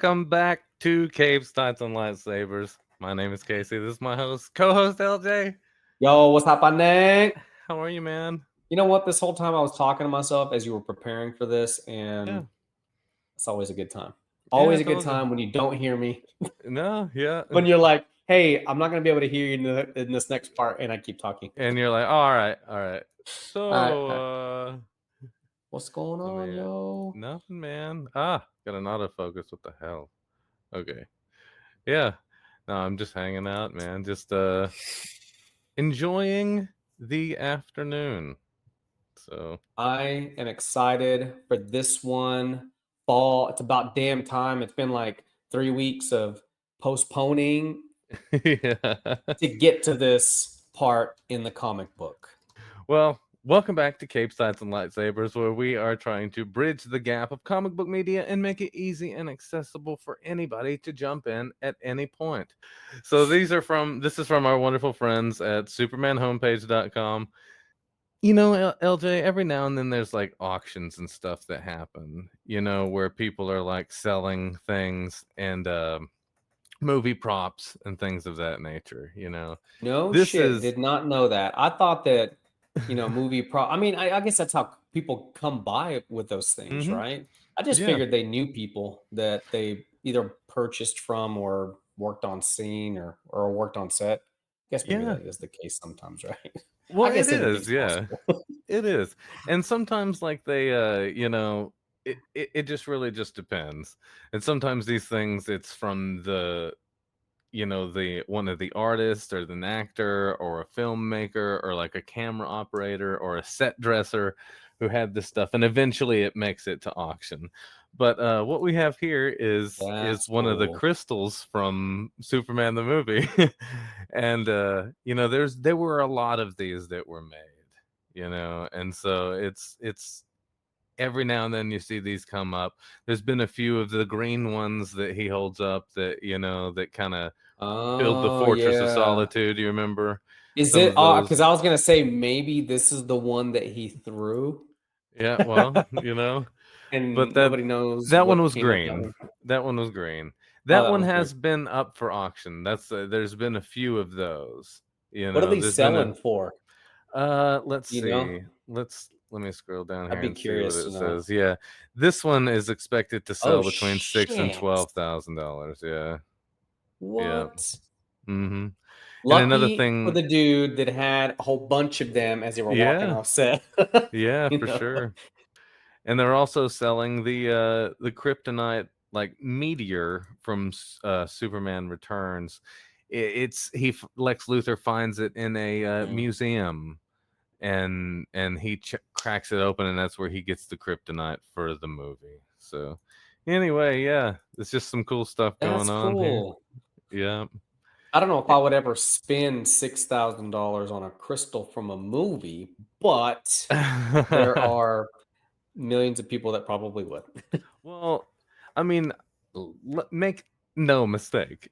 Welcome back to Caves, Tights, and Lightsabers. My name is Casey. This is my co-host LJ. Yo, what's happening? How are you, man? You know what? This whole time I was talking to myself as you were preparing for this, and Yeah, it's always a good time. yeah, I Always a good told you. time when you don't hear me. No, yeah, When you're like, hey, I'm not going to be able to hear you in this next part, and I keep talking. and you're like, oh, all right. All right. So, What's going let on, me, yo? nothing, man. Got an autofocus. What the hell? Okay, yeah. No, I'm just hanging out, man. Just enjoying the afternoon. So, I am excited for this one. Fall. It's about damn time. It's been like 3 weeks of postponing yeah. to get to this part in the comic book. Well, welcome back to Cape Sides and Lightsabers, where we are trying to bridge the gap of comic book media and make it easy and accessible for anybody to jump in at any point. So this is from our wonderful friends at supermanhomepage.com. You know, LJ, every now and then there's like auctions and stuff that happen, where people are like selling things and movie props and things of that nature. No This shit. is Did not know that. I thought that, movie pro. I mean, I guess that's how people come by with those things, Mhm. right? I just Yeah. figured they knew people that they either purchased from or worked on scene or worked on set. Guess maybe Yeah. that is the case sometimes, right? Well, I it guess is, anything's yeah. possible. It is. And sometimes like they it just really just depends. And sometimes these things it's from the one of the artists or an actor or a filmmaker or like a camera operator or a set dresser who had this stuff and eventually it makes it to auction. But what we have here is That's one of the cool. crystals from Superman the movie. And there were a lot of these that were made, and so it's every now and then you see these come up. There's been a few of the green ones that he holds up that kind of build the Oh Fortress of yeah. Solitude. You remember Is some it? of Because those? I was gonna say maybe this is the one that he threw, Yeah, well, but and that nobody knows that one what was came of that green. one. That one was green. Oh, That that one was great. has been up for auction. There's been a few of those. What are they There's been a selling for? let's You know, see. Let me scroll down I'd here be and see what curious to it know. says. Yeah. This one is expected to Oh sell between six and shit! $12,000. Yeah. Yeah. What? Mm-hmm. And another Lucky for thing, the dude that had a whole bunch of them as they were walking yeah, off set. yeah, you for know. sure. And they're also selling the kryptonite like meteor from Superman Returns. Lex Luthor finds it in a Mm. museum, and he cracks it open, and that's where he gets the kryptonite for the movie. So anyway, yeah, it's just some cool stuff going That's on here. cool. Yeah. I don't know if I would ever spend $6,000 on a crystal from a movie, but there are millions of people that probably would. Well, I mean, make no mistake.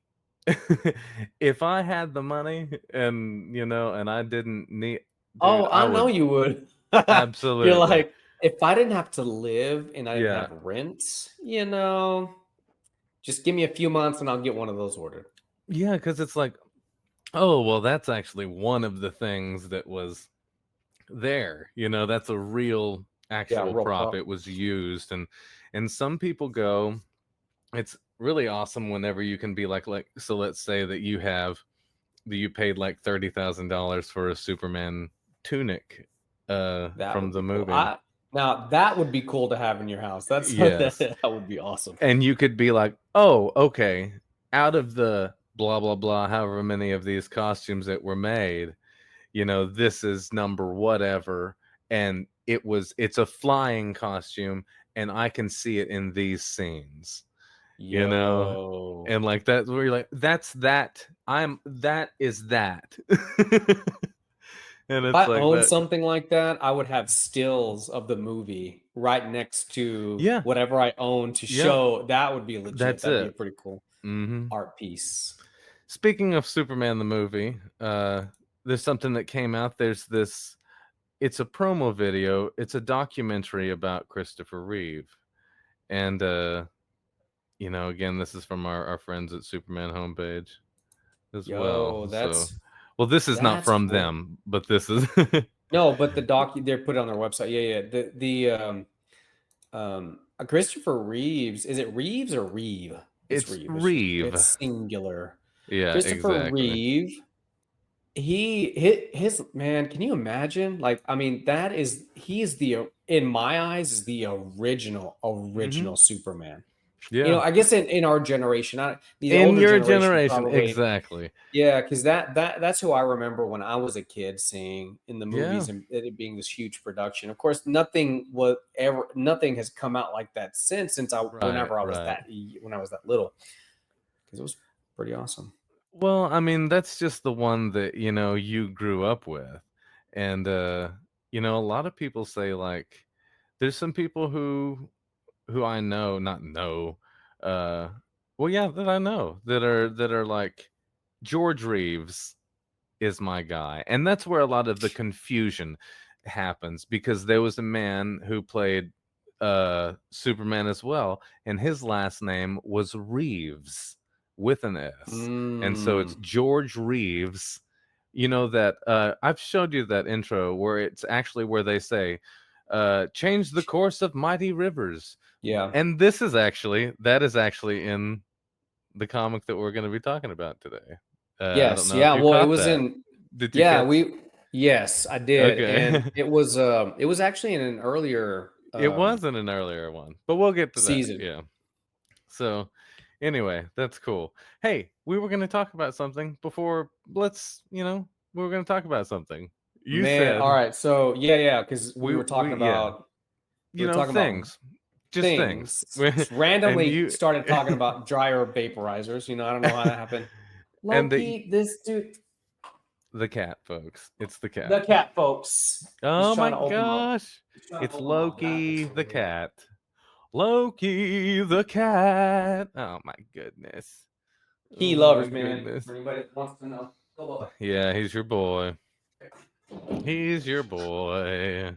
If I had the money and I didn't need, dude, Oh, I I know would you would. You're absolutely. like, if I didn't have to live and I didn't Yeah. have rent, just give me a few months and I'll get one of those ordered. Yeah, because it's like, oh, well, that's actually one of the things that was there. That's a real Yeah, actual real prop. prop. It was used, and some people go, it's really awesome whenever you can be like so let's say that you paid like $30,000 for a Superman tunic That from would the be cool. movie. Now that would be cool to have in your house. Yes. That would be awesome. And you could be like, "Oh, okay. Out of the blah blah blah however many of these costumes that were made, this is number whatever and it's a flying costume and I can see it in these scenes." you know Yo. and like that where you're like that is that. And If it's I like owned that. something like that, I would have stills of the movie right next to Yeah, whatever I own to yeah, show. That would be legit. that's That'd be a it. pretty cool Hmm. art piece. Speaking of Superman the movie, there's something that came out. It's a promo video. It's a documentary about Christopher Reeve. And again, this is from our friends at Superman homepage as well. Yo, So, well, this is not that's from cool. them, but this is No, but the they put it on their website. Yeah, yeah. Christopher Reeves. Is it Reeves or Reeve? It's it's Reeve. Reeve. It's singular. Yeah, Christopher exactly. Reeve. He hit his man. Can you imagine? Like, I mean, he is the in my eyes is the Hmm. original Superman. Yeah. I guess in our generation, the In older your generation generation, probably. exactly. Yeah, because that's who I remember when I was a kid seeing in the Yeah. movies and it being this huge production. Of course, nothing has come out like that since Right, right. when I was that little, because it was pretty awesome. Well, I mean, that's just the one that, you grew up with. And a lot of people say like there's some people who I know, not know, uh well yeah, that I know that are like George Reeves is my guy. And that's where a lot of the confusion happens because there was a man who played Superman as well, and his last name was Reeves with an S. And so it's Mm, George Reeves. You know that I've showed you that intro where it's actually where they say change the course of mighty rivers. yeah. And that is actually in the comic that we're going to be talking about today. I don't Yes. know if Yeah. you Well, it caught was that. in. Did you Yeah. catch? Yes, I did, and Okay. it was actually in an earlier It wasn't an earlier one, but we'll get to that. season. Yeah. So, anyway, that's cool. Hey, we were going to talk about something before. We were going to talk about something. You Man, all said right. So yeah, yeah, because yeah, we were talking about things, just things. things. Just And randomly you, started talking about dryer vaporizers. I don't know how that happened. and the Loki, this dude, the cat, folks. It's the the cat. cat folks. Oh my gosh. He's trying to It's open my Loki mattress the over here. cat. Loki the cat. Oh my goodness. Key Oh my lovers, man. goodness. For anybody that wants to know. Go up. Yeah, he's your boy. He's your boy.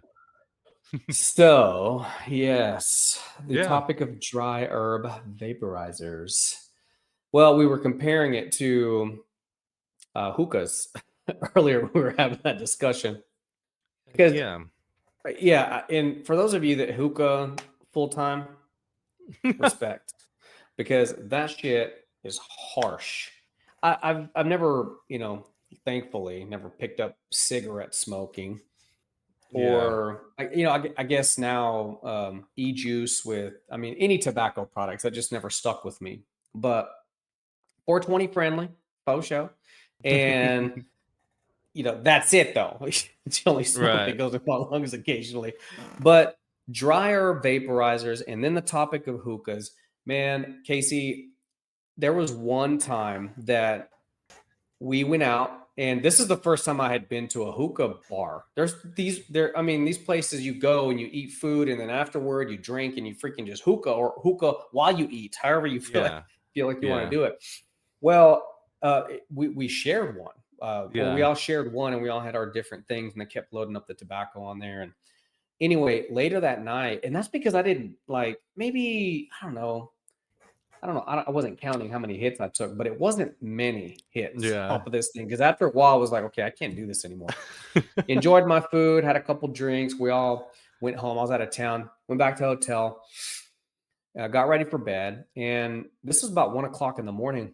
So, yes, the Yeah. topic of dry herb vaporizers. Well, we were comparing it to hookahs earlier. We were having that discussion because, Yeah. yeah, and for those of you that hookah full time, respect, because that shit is harsh. I've never, thankfully, never picked up cigarette smoking Yeah. or I guess now e-juice with I mean any tobacco products that just never stuck with me. But 420 friendly, faux show, and that's it though. It's the only smoke that Right. goes in my lungs occasionally. But dryer vaporizers, and then the topic of hookahs, man, Casey. There was one time that we went out, and this is the first time I had been to a hookah bar. I mean, these places you go and you eat food, and then afterward you drink and you freaking just hookah while you eat, however you Yeah. feel like you want to Yeah. do it. Well, we shared one. Or we Yeah. all shared one, and we all had our different things, and they kept loading up the tobacco on there. And anyway, later that night, and that's because I didn't like maybe I wasn't counting how many hits I took, but it wasn't many hits Yeah. off of this thing because after a while, I was like, okay, I can't do this anymore. Enjoyed my food, had a couple drinks. We all went home. I was out of town, went back to the hotel, got ready for bed. And this was about 1 o'clock in the morning.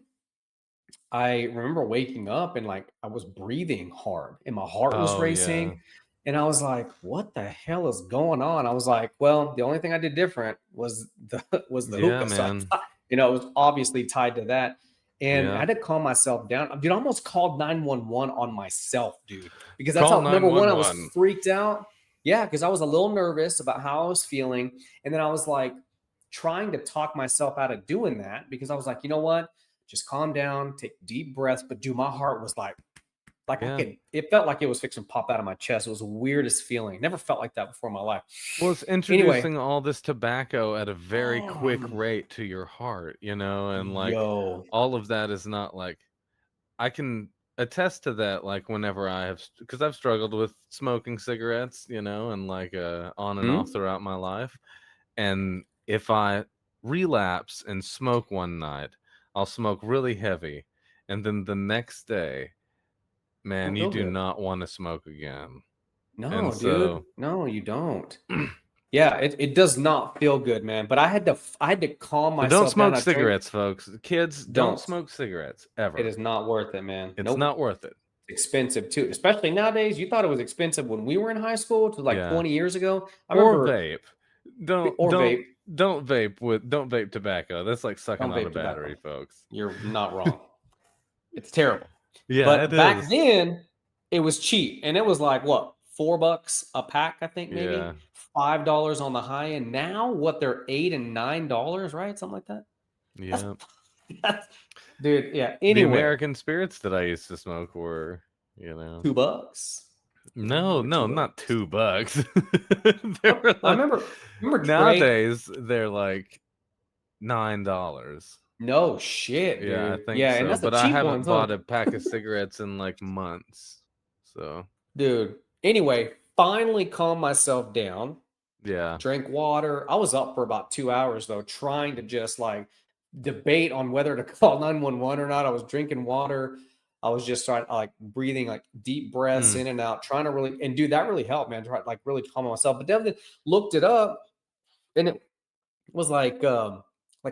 I remember waking up and like I was breathing hard and my heart was Oh yeah. racing. And I was like, what the hell is going on? I was like, well, the only thing I did different was the was the Yeah, hookah. So I man. thought, it was obviously tied to that. And I Yeah. had to calm myself down. Dude, I almost called 911 on myself, dude. Because that's Call how number one, I was 911. freaked out. Yeah, because I was a little nervous about how I was feeling. And then I was like trying to talk myself out of doing that because I was like, you know what? Just calm down, take deep breaths. But dude, my heart was like Yeah. it felt like it was fixing to pop out of my chest. It was the weirdest feeling. Never felt like that before in my life. Well, it's Anyway, introducing all this tobacco at a very quick oh, rate to your heart, and like yo, all of that is not like I can attest to that, like whenever because I've struggled with smoking cigarettes, and like on and off hmm? throughout my life. And if I relapse and smoke one night. I'll smoke really heavy, and then the next day, man, Don't you feel do good. not want to smoke again. And No, dude. so, No, you don't. Yeah, it does not feel good, man. But I had to calm so don't myself down. smoke I drink. cigarettes, folks. Kids, don't Don't. smoke cigarettes It ever. is not worth it, man. It's Nope. not worth it. Expensive too, especially nowadays. You thought it was expensive when we were in high school to like Yeah. 20 years ago. I Or remember, vape. Don't or don't vape. don't vape tobacco. That's like sucking Don't on a vape tobacco. battery, folks. You're not wrong. It's terrible. Yeah, it But back is. then, it was cheap, and it was like what, $4 a pack, I think Yeah. maybe $5 on the high end. Now, what they're $8 and $9, right? Something like that. That's, Yeah. that's dude. Yeah. The Anyway, American spirits that I used to smoke were, you know, $2. They no, were no, $2. not $2. They Oh, were I like remember Trey. nowadays they're like $9. No shit, Yeah, I dude. think Yeah, and so. that's the But I cheap haven't ones, huh? bought a pack of cigarettes in like months. So Dude. Anyway, finally calmed myself down, yeah. drank water. I was up for about 2 hours though, trying to just like debate on whether to call 911 or not. I was drinking water. I was just trying like breathing like deep breaths Mm. in and out, trying to really and dude, that really helped, man. Try like really calm myself. But then looked it up and it was like a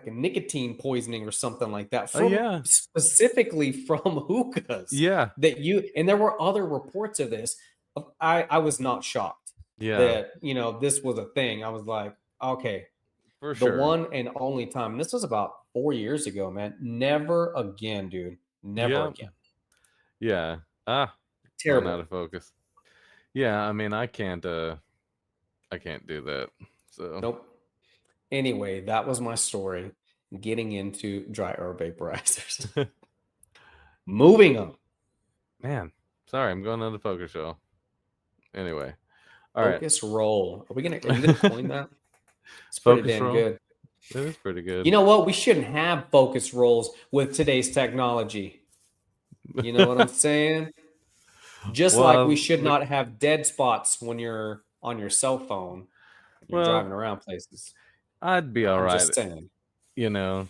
nicotine poisoning or something like that Oh from yeah. specifically from hookahs Yeah. that you and there were other reports of this. I was not shocked Yeah. that this was a thing. I was like, okay, For the sure. one and only time. And this was about 4 years ago, man. Never again, dude. Never Yeah. again. Yeah. Ah, going out Terrible. of focus. Yeah, I mean I can't do that. So Nope. Anyway, that was my story. Getting into dry herb vaporizers. Moving on. man, sorry, I'm going out of focus, y'all. Anyway. All right. Focus roll. Are you gonna coin that? It's pretty Focus damn roll. good. It is pretty You good. know what? We shouldn't have focus rolls with today's technology. You know what I'm saying? Just like we Well, should not have dead spots when you're on your cell phone, you're well, driving around places. I'd be all I'm right. just saying. You know,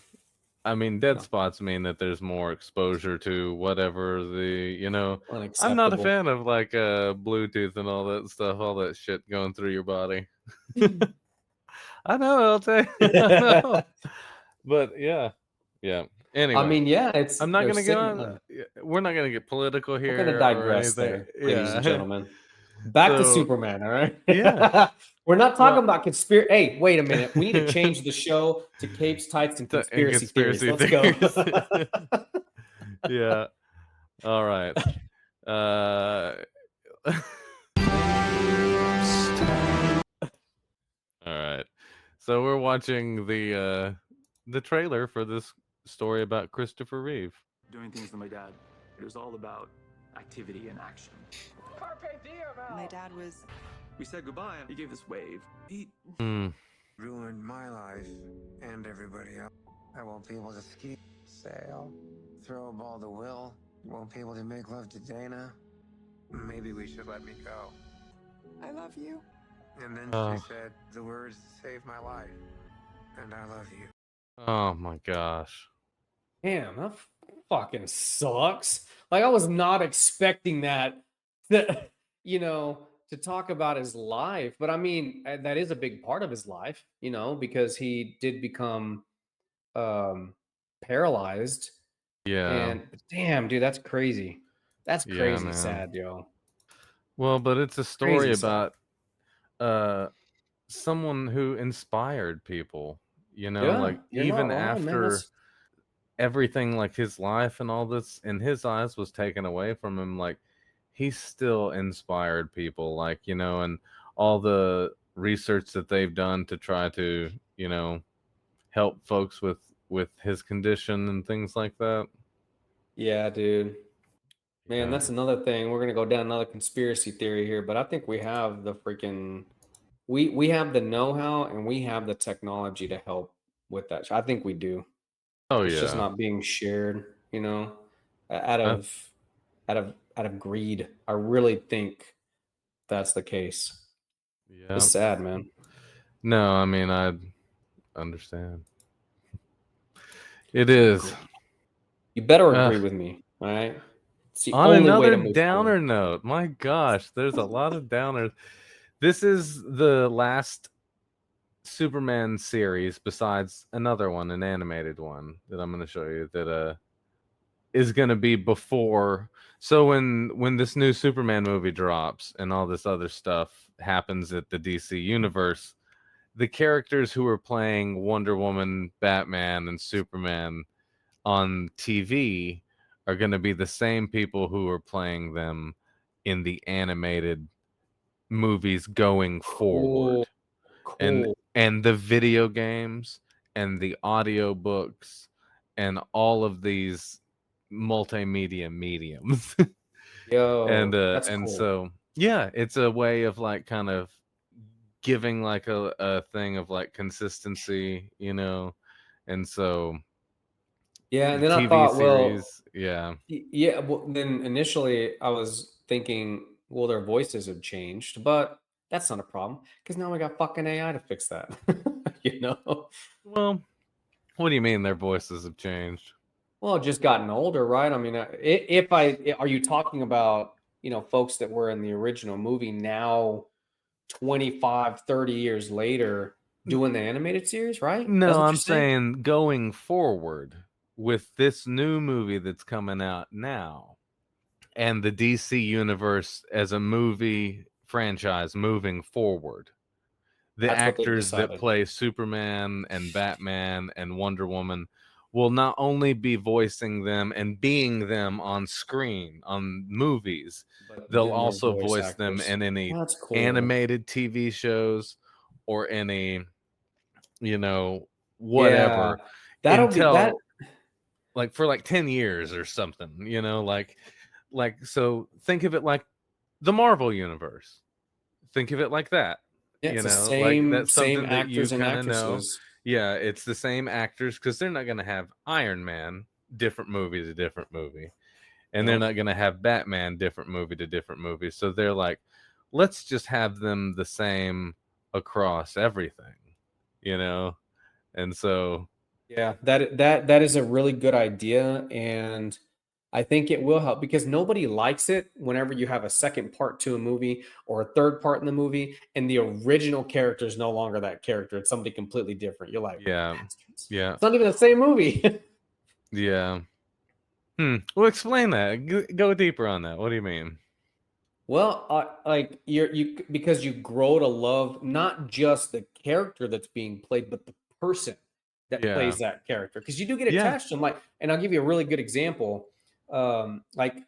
I mean, dead No, spots mean that there's more exposure to whatever I'm not a unacceptable. fan of like Bluetooth and all that stuff, all that shit going through your body. I know, I'll tell you. I know. But yeah. Yeah. I Anyway, mean, yeah, it's I'm not they're gonna get sitting. on. We're not gonna get political We're gonna here or digress anything. there, ladies and Yeah. gentlemen. Back to So Superman, all right? yeah. We're not talking Well, about conspiracy. Hey, wait a minute. We need to change the show to Capes, Tights, and and Conspiracy Theories. conspiracy Let's go. theories. Yeah. All right. Uh. All right. So we're watching the trailer for this story about Christopher Reeve. Doing things with my dad. It was all about activity and action. My dad was We said goodbye. He gave this wave. He Hmm. Ruined my life and everybody else. I won't be able to ski, sail, throw a ball to Will. Won't be able to make love to Dana. Maybe we should let me go. I love you. And then Oh. she said the words saved my life. And I love you. Oh my gosh. Damn, that fucking sucks. Like I was not expecting that to talk about his life, but I mean, that is a big part of his life, because he did become um paralyzed Yeah. and damn, dude, that's crazy. That's Yeah, crazy man. sad, yo. Well, but it's a story Crazy sad. about uh someone who inspired people, Yeah, like you're not even wrong, man. after everything, like his life and all this in his eyes was taken away from him, like he still inspired people, like, and all the research that they've done to try to, help folks with his condition and things like that. Yeah, dude. Man, Yeah. that's another thing. We're gonna go down another conspiracy theory here, but I think we have the freaking we have the know-how and we have the technology to help with that. I think we do. Oh It's just yeah. not being shared, out I, of out of greed. I really think that's the case. yeah. It's sad, man. No, I mean I understand. It is. You better Ugh. agree with me, all right? It's the On only way another to move downer forward. note, my gosh, there's a lot of downers. This is the last Superman series besides another one, an animated one that I'm going to show you that is going to be before. So when this new Superman movie drops and all this other stuff happens at the DC universe, the characters who are playing Wonder Woman, Batman, and Superman on TV are going to be the same people who are playing them in the animated movies going forward. Cool. And the video games and the audio books and all of these multimedia mediums. That's And cool. so yeah, it's a way of like kind of giving like a thing of like consistency, you know. And so Yeah, and the then I TV thought, well, series, yeah. yeah, well, then initially I was thinking, well, their voices have changed, but that's not a problem because now we got fucking AI to fix that. You know? Well, what do you mean their voices have changed? Well, just gotten older, right? I mean, are you talking about, folks that were in the original movie now 25, 30 years later doing the animated series, right? That's No, what I'm you're saying? saying going forward with this new movie that's coming out now and the DC universe as a movie franchise moving forward. The That's what they've actors that decided. play Superman and Batman and Wonder Woman will not only be voicing them and being them on screen on movies, But they'll then they're also voice voice them actors. in any That's cool. animated TV shows or any, you know, Yeah. whatever That'll be that. until like for like 10 years or something, you know, like so think of it like the Marvel universe. Think of it like that. Yeah, You it's the know, like same that's same something that you actors and kind of know. actresses. Yeah, it's the same actors because they're not going to have Iron Man different movie to different movie, and they're Yep. not going to have Batman different movie to different movie. So they're like, let's just have them the same across everything, you know. And so Yeah, that is a really good idea, and I think it will help because nobody likes it whenever you have a second part to a movie or a third part in the movie, and the original character is no longer that character. It's somebody completely different. You're like, yeah, bastards. yeah, It's not even the same movie. yeah. Well, explain that. Go deeper on that. What do you mean? Well, like you because you grow to love not just the character that's being played, but the person that Yeah, plays that character. Because you do get yeah, attached to them. Like, and I'll give you a really good example. Like,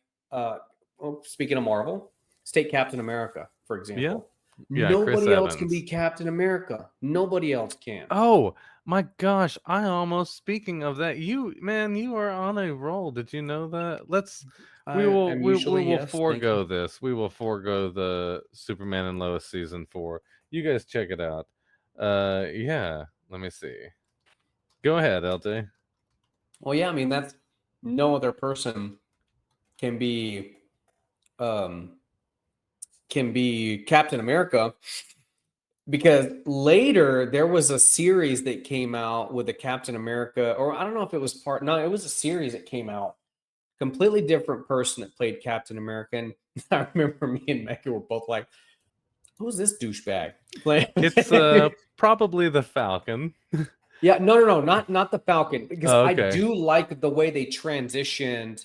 speaking of Marvel, take Captain America, for yeah, example. yeah. Chris Nobody else can be Evans. Captain America. Nobody else can. Oh my gosh, I almost speaking of that, you are on a roll. Did you know that? I am We usually will yes. Thank you. forego this. We will forego the Superman and Lois season 4. You guys check it out. Yeah, let me see. Go ahead, LJ. Well, yeah, I mean that's no other person can be um Captain America because later there was a series that came out with a Captain America, or I don't know if it was no, it was a series that came out. Completely different person that played Captain America. And I remember me and Mecca were both like, who's this douchebag playing? It's probably the Falcon. Yeah, no, not the Falcon, because Oh, I okay. do like the way they transitioned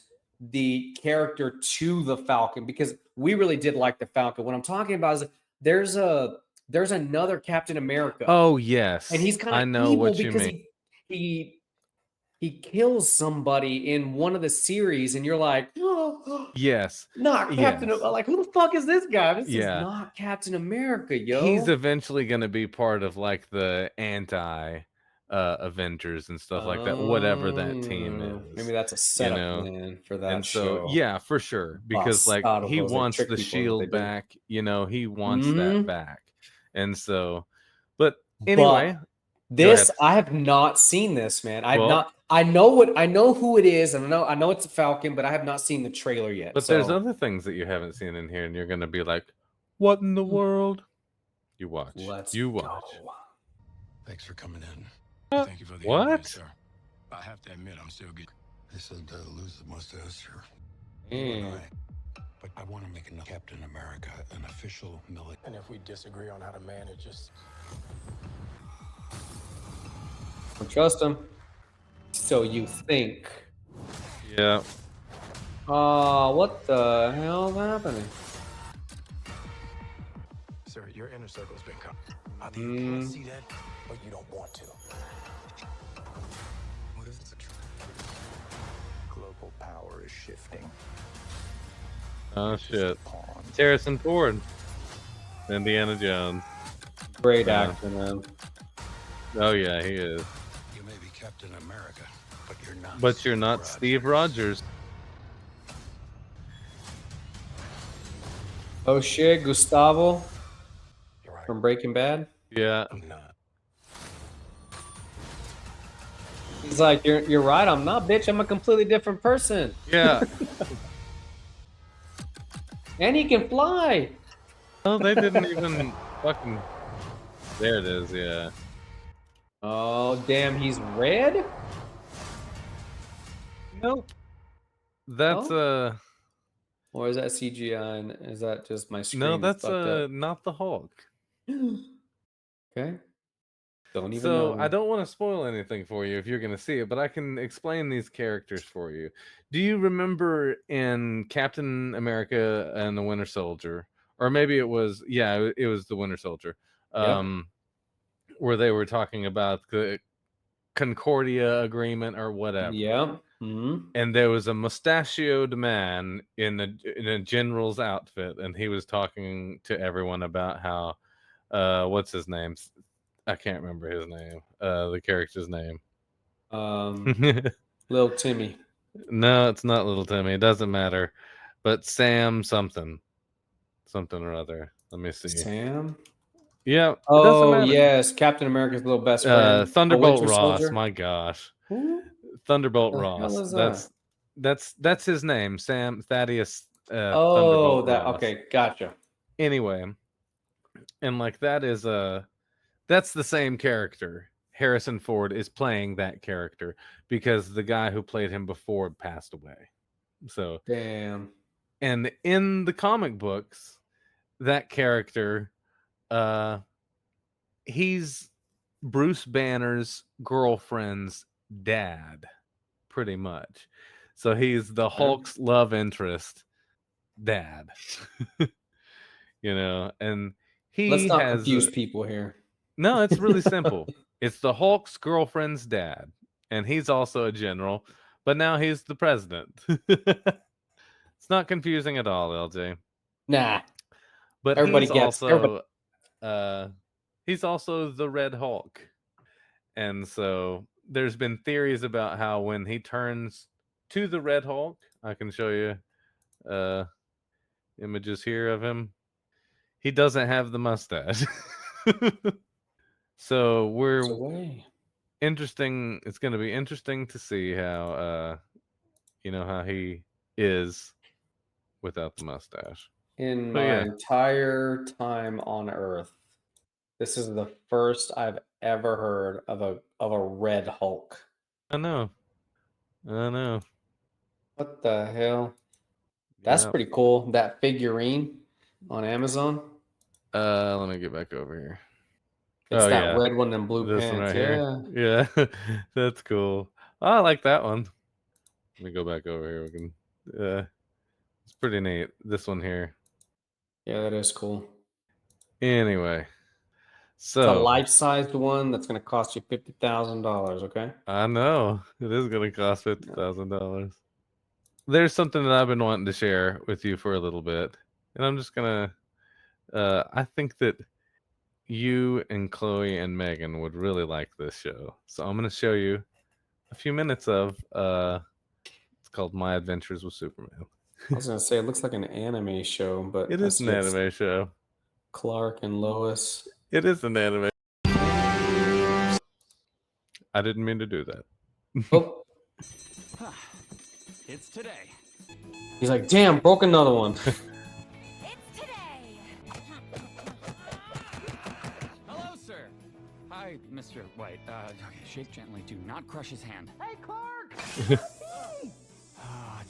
the character to the Falcon because we really did like the Falcon. What I'm talking about is there's another Captain America, Oh, and yes. he's kind I of know evil what you because mean. he kills somebody in one of the series, and you're like, oh, Yes. not Captain. Yes. Like, who the fuck is this guy? This is Yeah. not Captain America, He's yo. eventually going to be part of like the anti Avengers and stuff like that, whatever that team Maybe is, that's a you setup know. then for And that so show. yeah, for sure, because like he Bastardos, they wants trick the people is what they shield do. back, you know, he wants that Hmm. back. And so but But anyway, go this, ahead. I have not seen this, man. I've Well, not. I know who it is, and I know it's a Falcon, but I have not seen the trailer yet. but there's So other things that you haven't seen in here and you're going to be like, "What in the world?" You watch. let's You go. watch. Thanks for coming in. Uh, Thank you for the invite, What? sir. I have to admit, I'm still getting. They said lose the mustache here. Damn. But I want to make another Captain America an official military. And if we disagree on how to manage, just Don't trust him. So you think? Yeah. Oh, what the hell's happening? sir, your inner circle's been cut. Either you can't see that, or you don't want to. What if it's a truth? Global power is shifting. Oh shit. It's Harrison Ford. Indiana Jones. Great Yeah. actor, man. Oh yeah, he is. You may be Captain America, but you're not. But you're not Steve Rogers. Oh shit, Gustavo You're right. from Breaking Bad. Yeah. I'm not. He's like, you're right. I'm not, bitch. I'm a completely different person, Yeah. and he can fly. Oh, they didn't even fucking. There it is. Yeah. Oh damn, he's red. Nope. That's Or is that CGI? And is that just my screen? no, that's fucked up? not the Hulk. Okay. Don't even So know. I don't want to spoil anything for you if you're gonna see it, but I can explain these characters for you. Do you remember in Captain America and the Winter Soldier, or maybe it was it was the Winter Soldier, where they were talking about the Concordia agreement or whatever? Yeah. Mm-hmm. And there was a mustachioed man in a general's outfit, and he was talking to everyone about how what's his name? I can't remember his name. The character's name. Little Timmy. No, it's not Little Timmy. It doesn't matter. But Sam something or other. Let me see. Sam. Yeah. It doesn't Oh matter. yes, Captain America's little best friend. Thunderbolt Winter Ross. Soldier? My gosh. Who? Thunderbolt The Ross. hell is that? That's his name. Sam Thaddeus. Oh, Thunderbolt that. Ross. Okay, gotcha. Anyway, and like that is that's the same character. Harrison Ford is playing that character because the guy who played him before passed away. So Damn. and in the comic books, that character, he's Bruce Banner's girlfriend's dad, pretty much. So he's the Hulk's love interest dad. You know, and he Let's not has confuse people here. no, it's really simple. It's the Hulk's girlfriend's dad, and he's also a general, but now he's the president. It's not confusing at all, LJ. Nah. But Everybody he's gets- also he's also the Red Hulk. And so there's been theories about how when he turns to the Red Hulk, I can show you images here of him. He doesn't have the mustache. So we're interesting. It's going to be interesting to see how how he is without the mustache. In But my yeah. entire time on Earth, this is the first I've ever heard of a Red Hulk. I know. What the hell? That's pretty cool. That figurine on Amazon. Let me get back over here. It's that red one and blue This pants. one right here. Yeah, that's cool. Oh, I like that one. Let me go back over here. We can. It's pretty neat. This one here. Yeah, that is cool. Anyway, It's a life-sized one that's going to cost you $50,000. Okay. I know it is going to cost $50,000. There's something that I've been wanting to share with you for a little bit, and I'm just gonna. I think that you and Chloe and Megan would really like this show, so I'm gonna show you a few minutes of. It's called My Adventures with Superman. I was going to say it looks like an anime show, but It is an anime show. Clark and Lois. It is an anime. I didn't mean to do that. Oh. It's today. He's like, damn, broke another one. It's today. Hello, sir. Hi, Mr. White. Okay, Shake gently. Do not crush his hand. Hey, Clark!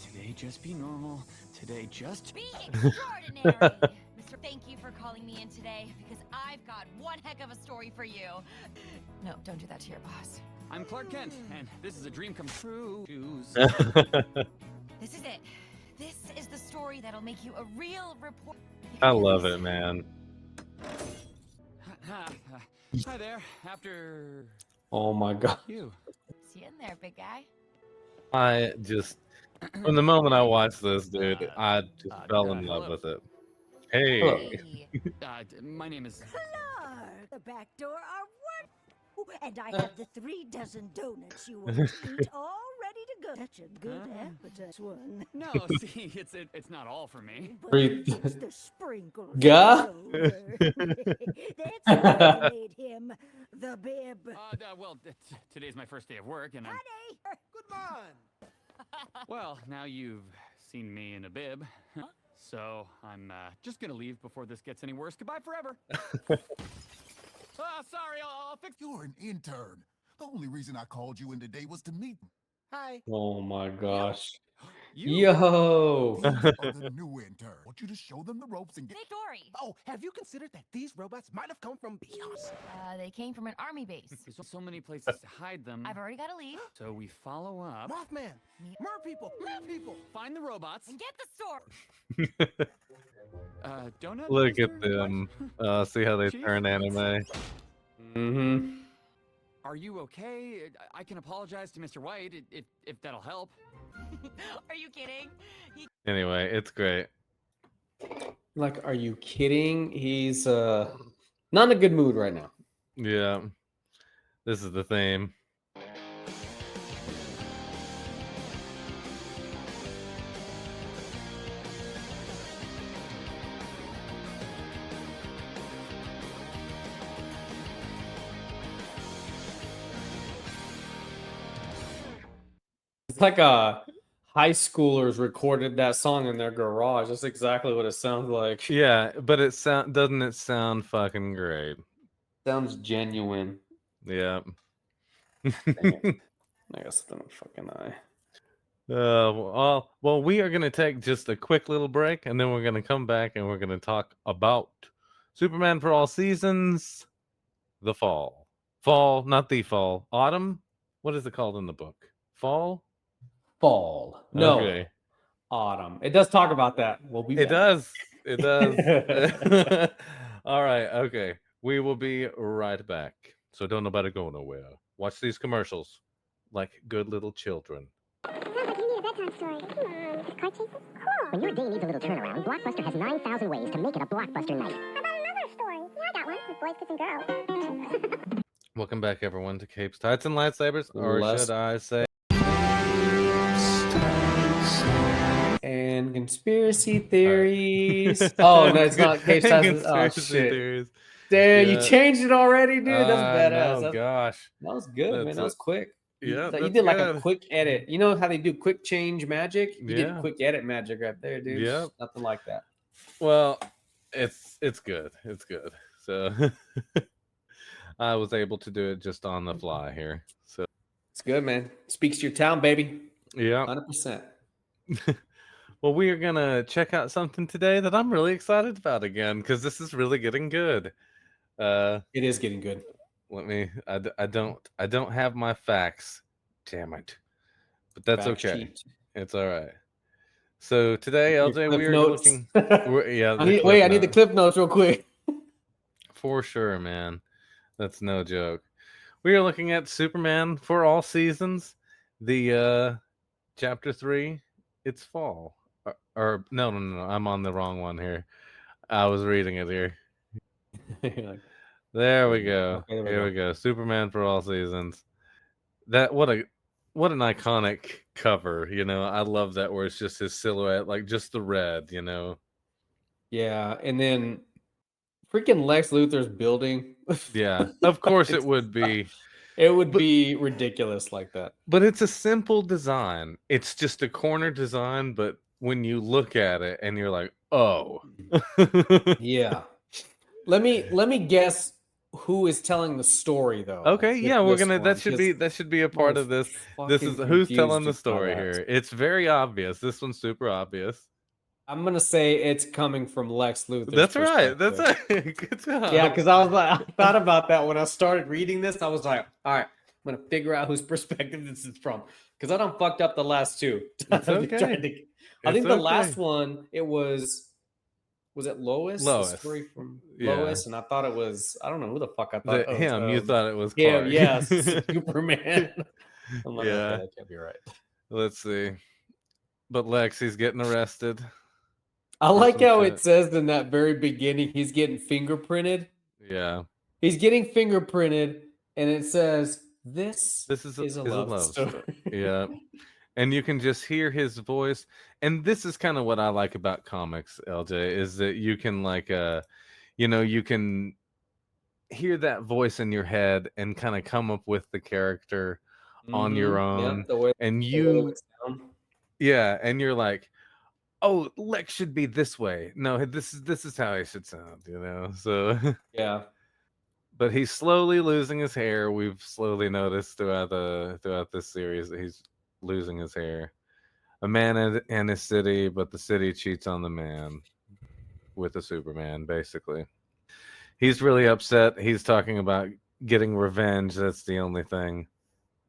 Today just be normal. Today just Be extraordinary! Mr. Thank you for calling me in today, because I've got one heck of a story for you. No, don't do that to your boss. I'm Clark Kent, and this is a dream come true. Shoes. This is it. This is the story that'll make you a real reporter. I love it, man. Hi there. After Oh my god. you. See you in there, big guy. I just, from the moment I watched this, dude, I just fell in love hello. with it. Hey. Hey. My name is. Clark, the back door are one, and I have the 3 dozen donuts you want to eat all ready to go. Such a good appetite one. No, see, it's not all for me. But Breathe. it's the sprinkles. Gah? That's why I made him the bib. Well, today's my first day of work, and I'm. Honey! Good man. Well, now you've seen me in a bib, so I'm just gonna leave before this gets any worse. Goodbye forever. Sorry, I'll fix. You're an intern. The only reason I called you in today was to meet them. Hi. Oh my gosh. You. Yo. These are the new intern. I want you to show them the ropes and get. Big story. Oh, have you considered that these robots might have come from Beos? They came from an army base. There's so many places to hide them. I've already got to leave So we follow up, Mothman, mer people, find the robots. and get the store. Donut. Look Mr. at them. White? See how they Chief? turn anime. Mm-hmm. Are you okay? I can apologize to Mr. White if that'll help. Are you kidding? Anyway, it's great. Like, are you kidding? He's not in a good mood right now. Yeah. This is the theme. It's like high schoolers recorded that song in their garage. That's exactly what it sounds like. Yeah, but doesn't it sound fucking great? Sounds genuine. Yeah. Dang it. I got something in my fucking eye. Well, we are going to take just a quick little break, and then we're going to come back and we're going to talk about Superman for All Seasons, the fall. Fall, not the fall. Autumn? What is it called in the book? Fall? Fall. No. Okay. Autumn. It does talk about that. We'll be It back. does. It does. All right. Okay. We will be right back. So don't nobody go nowhere. Watch these commercials like good little children. Sounds like you need a bedtime story. Come on, car chases? Cool. When your day needs a little turnaround, Blockbuster has 9,000 ways to make it a blockbuster night. How about another story? Yeah, I got one with boys kissing girls. Welcome back, everyone, to Capes, Tights, and Lightsabers, or Less- should I say? And conspiracy theories. Oh, no, it's not Cage Times. Oh, Conspiracy shit. theories. Damn, Yeah. you changed it already, dude. That's badass. Oh That gosh. was good, man. That's That was quick. Yeah, You that's did like good. a quick edit. You know how they do quick change magic? You Yeah. did quick edit magic right there, dude. Yep. Nothing like that. Well, it's good. It's good. So I was able to do it just on the fly here. So It's good, man. Speaks to your town, baby. yeah. 100%. Well, we are gonna check out something today that I'm really excited about again because this is really getting good. It is getting good. Let me. I don't have my facts. Damn it. But that's Facts okay. cheat. It's all right. So today, Your LJ, clip we are notes. looking. Yeah. I need the clip notes real quick. For sure, man. That's no joke. We are looking at Superman for All Seasons, the chapter 3. It's fall. Or no, I'm on the wrong one here. I was reading it here. There we go. Okay, there we Here go. we go. Superman for All Seasons. What an iconic cover. You know, I love that where it's just his silhouette, like just the red. You know. Yeah, and then freaking Lex Luthor's building. Yeah, of course it would be. It would be ridiculous like that. But it's a simple design. It's just a corner design, but when you look at it and you're like, oh. Yeah. Let me guess who is telling the story though. Okay, with yeah, we're this gonna. one, That should be a part of this. This is fucking who's confused telling the just by story that. here. It's very obvious. This one's super obvious. I'm gonna say it's coming from Lex Luthor's That's right. perspective. That's right. Good job. Yeah, because I was like, I thought about that when I started reading this. I was like, all right, I'm gonna figure out whose perspective this is from because I done fucked up the last two. It's I okay. think the last one it was it Lois? Lois. The story from Yeah. Lois, and I thought it was I don't know who the fuck I thought it was. Him. You thought it was Yeah, Clark. yes, Superman. I'm like, Yeah. okay, that can't be right. Let's see. But Lex, he's getting arrested. I like how it says in that very beginning he's getting fingerprinted. Yeah. He's getting fingerprinted, and it says, This is a love story. Yeah. And you can just hear his voice. And this is kind of what I like about comics, LJ, is that you can you can hear that voice in your head and kind of come up with the character on your own. Yep, the way and and you're like, oh, Lex should be this way. No, this is how he should sound, So yeah. But he's slowly losing his hair. We've slowly noticed throughout this series that he's losing his hair. A man in his city, but the city cheats on the man with a Superman, basically. He's really upset. He's talking about getting revenge. That's the only thing.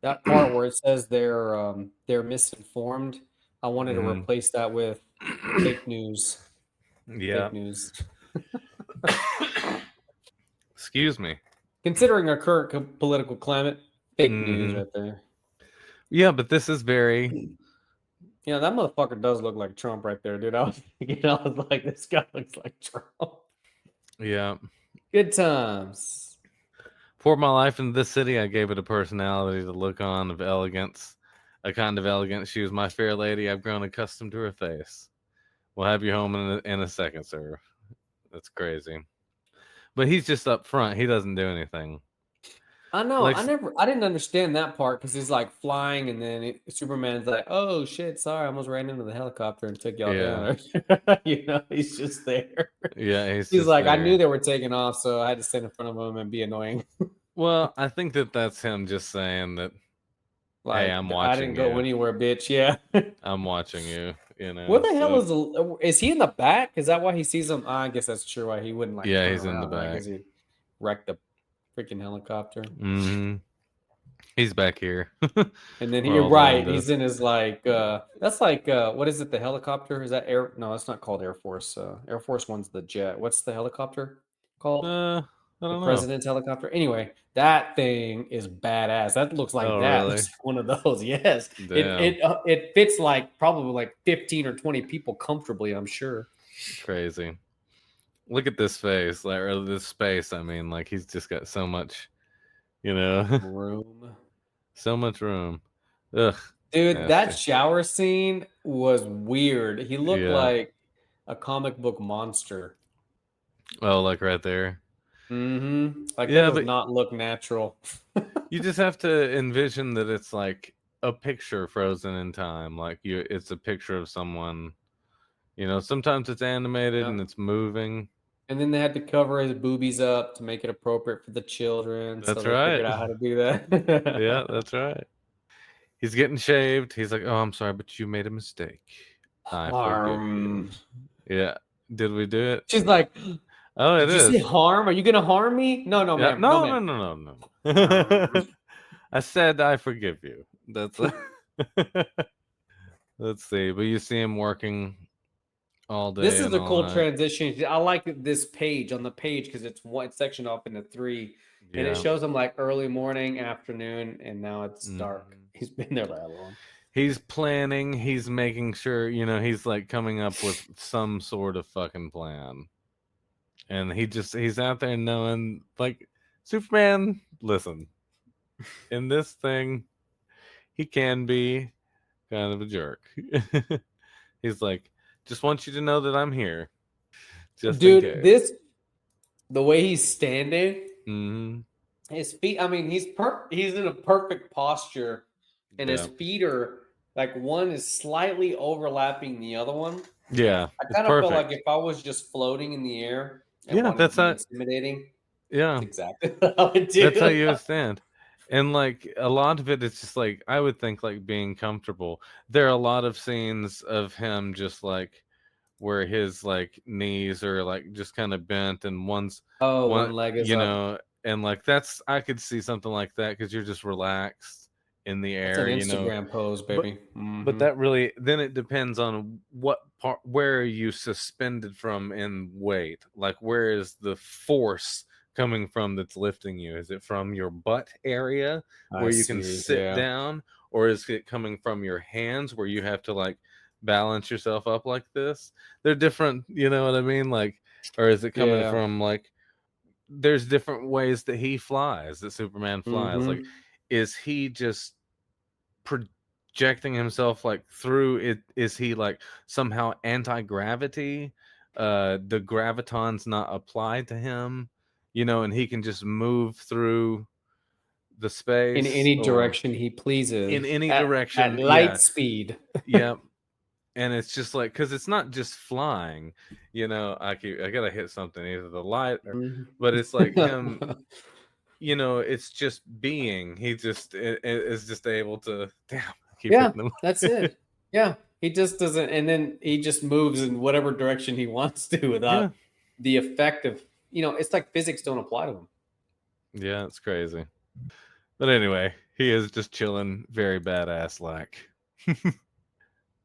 That part where it says they're misinformed, I wanted to replace that with fake news. Yeah. Fake news. Excuse me. Considering our current political climate, fake news right there. Yeah, but this is very... Yeah, that motherfucker does look like Trump right there, dude. I was like, this guy looks like Trump. Yeah. Good times. For my life in this city, I gave it a personality, the look on of elegance, a kind of elegance. She was my fair lady. I've grown accustomed to her face. We'll have you home in a second, sir. That's crazy. But he's just up front. He doesn't do anything. I know. I didn't understand that part because he's like flying, and then Superman's like, "Oh shit, sorry, I almost ran into the helicopter and took y'all down." He's just there. Yeah, he's like, I knew they were taking off, so I had to stand in front of him and be annoying. Well, I think that's him just saying that. Like, hey, I'm watching. I didn't go anywhere, bitch. Yeah, I'm watching you. Where the hell is he in the back? Is that why he sees him? I guess that's true. Why he wouldn't like. Yeah, he's in the back. Because he wrecked the freaking helicopter. Mm-hmm. He's back here. And then you're right. He's in his that's like what is it? The helicopter? Is that air? No, it's not called Air Force. Air Force One's the jet. What's the helicopter called? I don't know. President's helicopter. Anyway, that thing is badass. That looks like Really? Looks like one of those. Yes, it fits like probably like 15 or 20 people comfortably. I'm sure. Crazy. Look at this face, or this space. I mean, like he's just got so much, room. So much room. Ugh. Dude, nasty. that shower scene was weird. He looked like a comic book monster. Oh, like right there. Mm-hmm. Like that does not look natural. You just have to envision that it's like a picture frozen in time. Like it's a picture of someone. Sometimes it's animated and it's moving. And then they had to cover his boobies up to make it appropriate for the children. That's so they right. Figured out how to do that. Yeah, that's right. He's getting shaved. He's like, "Oh, I'm sorry, but you made a mistake. I forgive you." Yeah. Did we do it? She's like, "Oh, it is." Did you say harm? Are you gonna harm me? No, yeah, ma'am. No. I said I forgive you. That's. Let's see, but you see him working all day. This is a cool night. transition. I like this page on the page because it's one section off into 3, and it shows him like early morning, afternoon, and now it's dark. He's been there that long. He's planning. He's making sure. He's like coming up with some sort of fucking plan, and he's out there knowing like Superman. Listen, in this thing, he can be kind of a jerk. He's like, just want you to know that I'm here. Just Dude, the way he's standing, his feet. I mean, he's in a perfect posture, and his feet are like one is slightly overlapping the other one. Yeah, I kind of feel like if I was just floating in the air, that's not intimidating. Yeah. That's exactly what I would do. That's how you would stand. And like a lot of it, it's just like I would think like being comfortable. There are a lot of scenes of him just like where his like knees are like just kind of bent and one one leg is up. and like that's I could see something like that because you're just relaxed in the That's an air. Instagram pose, But baby. but that really then it depends on what part where are you suspended from in weight. Like where is the force coming from that's lifting you? Is it from your butt area I where you can see. sit Yeah. down, or is it coming from your hands where you have to like balance yourself up like this? They're different, you know what I mean? Like, or is it coming Yeah. from like there's different ways that he flies, that Superman flies. Like, Mm-hmm. is he just projecting himself like through it? Is he like somehow anti-gravity? The graviton's not applied to him, and he can just move through the In space any or direction he pleases in any at direction. light speed. Yeah. And it's just like because it's not just flying, I gotta hit something, either the light or, but it's like him. It's just being. He just is just able to. Damn, I keep Yeah, hitting them. that's it. Yeah, he just doesn't, and then he just moves in whatever direction he wants to Yeah, without the effect of, it's like physics don't apply to him. yeah, it's crazy. But anyway, he is just chilling, very badass like.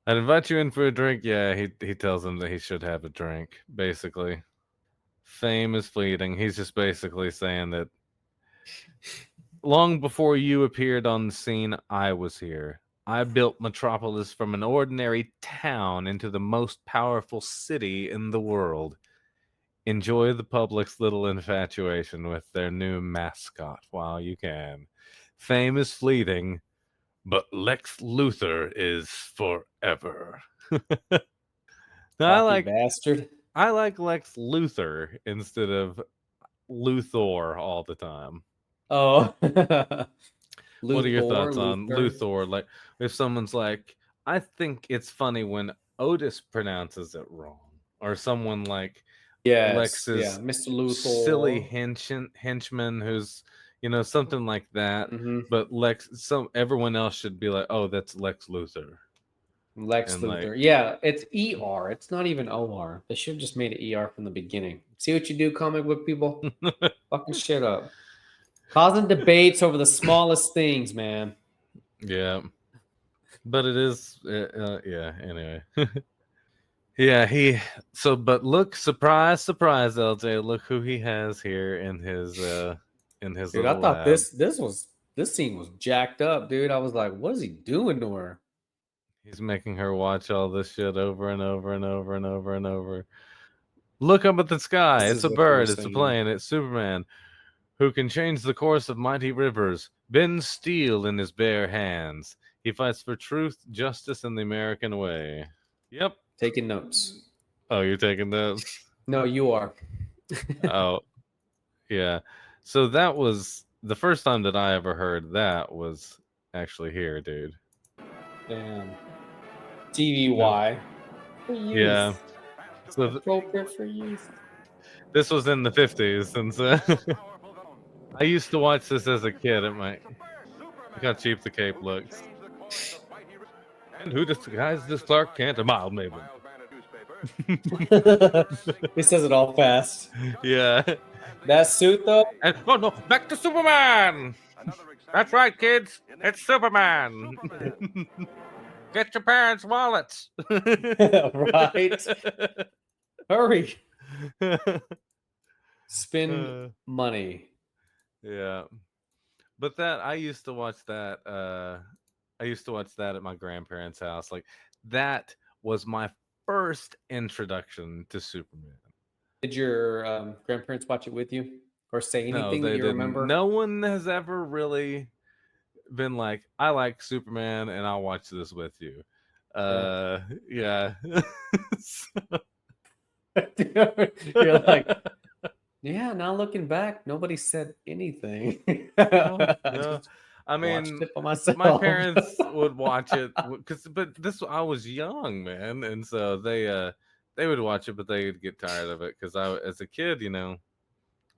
I'd invite you in for a drink. Yeah, he tells him that he should have a drink. Basically, fame is fleeting. He's just basically saying that long before you appeared on the scene, I was here. I built Metropolis from an ordinary town into the most powerful city in the world. Enjoy the public's little infatuation with their new mascot while you can. Fame is fleeting, but Lex Luthor is forever. Now, Cocky bastard. I like Lex Luthor instead of Luthor all the time. Oh, What are your thoughts on Luthor. Luthor? Like, if someone's like, I think it's funny when Otis pronounces it wrong, or someone like Yes, yeah, Lex's Mr. Luthor. silly henchman who's, something like that. Mhm. But everyone else should be like, oh, that's Lex Luthor. Lex And, Luthor. like- Yeah, it's ER. It's not even OR. They should have just made it ER from the beginning. See what you do, comic book people? Fucking shit up. Causing debates over the smallest things, man. Yeah. But it is, yeah, anyway. Yeah, but look, surprise, surprise, LJ, look who he has here in his Dude, little I thought lab. this scene was jacked up, dude. I was like, what is he doing to her? He's making her watch all this shit over and over and over and over and over. Look up at the sky. This It's is a what they were bird. It's a saying. plane. It's Superman, who can change the course of mighty rivers, bend steel in his bare hands. He fights for truth, justice, and the American way. Yep. Taking notes. Oh, you're taking notes? No, you are. Oh, yeah. So that was the first time that I ever heard that was actually here, dude. Damn. TVY. For youth. Yeah. So Appropriate for youth. this was in the 50s, and so I used to watch this as a kid. Look how cheap the cape looks. And who disguised this Clark Kent? A mild Maven. He says it all fast. Yeah. That suit, though? And, oh no, back to Superman! That's right, kids. It's Superman. Get your parents' wallets. Right. Hurry. Spend money. Yeah. But I used to watch that. I used to watch that at my grandparents' house. Like, that was my first introduction to Superman. Did your grandparents watch it with you? Or say anything No, that they you didn't. remember? No one has ever really been like, I like Superman and I'll watch this with you. Yeah. You're like, yeah, now looking back, nobody said anything. No. I mean, watched it for myself. my parents would watch it but I was young, man, and so they would watch it, but they would get tired of it because as a kid,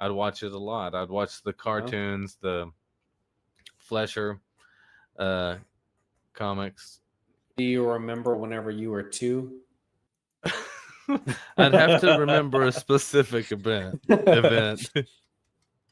I'd watch it a lot. I'd watch the cartoons, the Flesher comics. Do you remember whenever you were 2? I'd have to remember a specific event.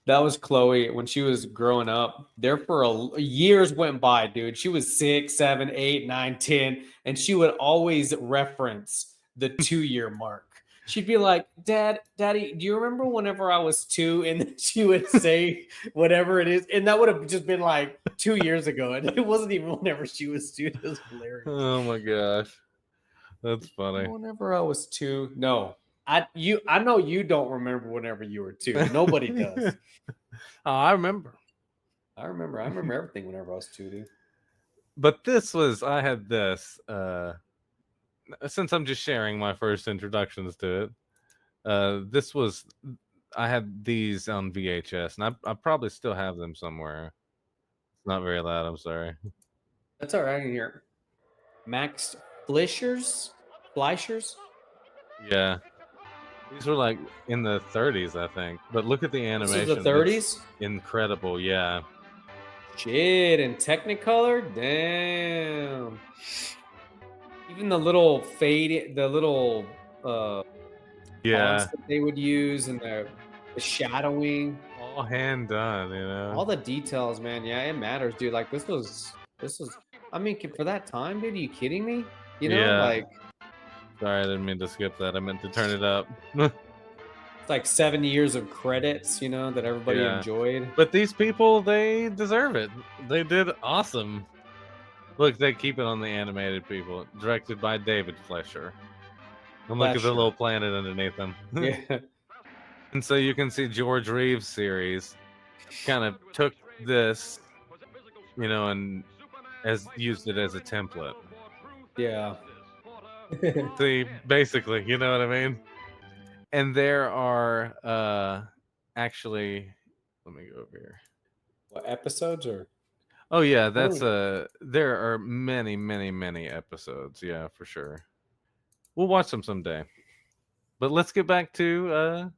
That was Chloe when she was growing up. There for years went by, dude. She was 6, 7, 8, 9, 10, and she would always reference the 2-year mark. She'd be like, Daddy, do you remember whenever I was 2? And then she would say whatever it is. And that would have just been like 2 years ago. And it wasn't even whenever she was 2. It was hilarious. Oh my gosh. That's funny. Whenever I was 2. No. I know you don't remember whenever you were 2. Nobody does. Oh, I remember. I remember everything whenever I was 2, dude. But I had this, since I'm just sharing my first introductions to it, I had these on VHS, and I probably still have them somewhere. It's not very loud, I'm sorry. That's all right in here. Max Fleischers? Yeah. These were like in the 30s, I think. But look at the animation. This is the 30s? It's incredible, yeah. Shit, in Technicolor? Damn. Even the little fade, the little fonts that they would use, and the shadowing. All hand done, you know. All the details, man. Yeah, it matters, dude. Like this was I mean, for that time, dude, are you kidding me? You know, like sorry, I didn't mean to skip that. I meant to turn it up. It's like 7 years of credits, you know, that everybody enjoyed. But these people, they deserve it. They did awesome. Look, they keep it on the animated people. Directed by David Flesher. And look at the little planet underneath them. Yeah. And so you can see George Reeve's series kind of took this, you know, and used it as a template. Yeah. See, basically, you know what I mean? And there are actually, let me go over here. What, episodes or? Oh yeah, that's there are many, many, many episodes, yeah, for sure. We'll watch them someday. But let's get back to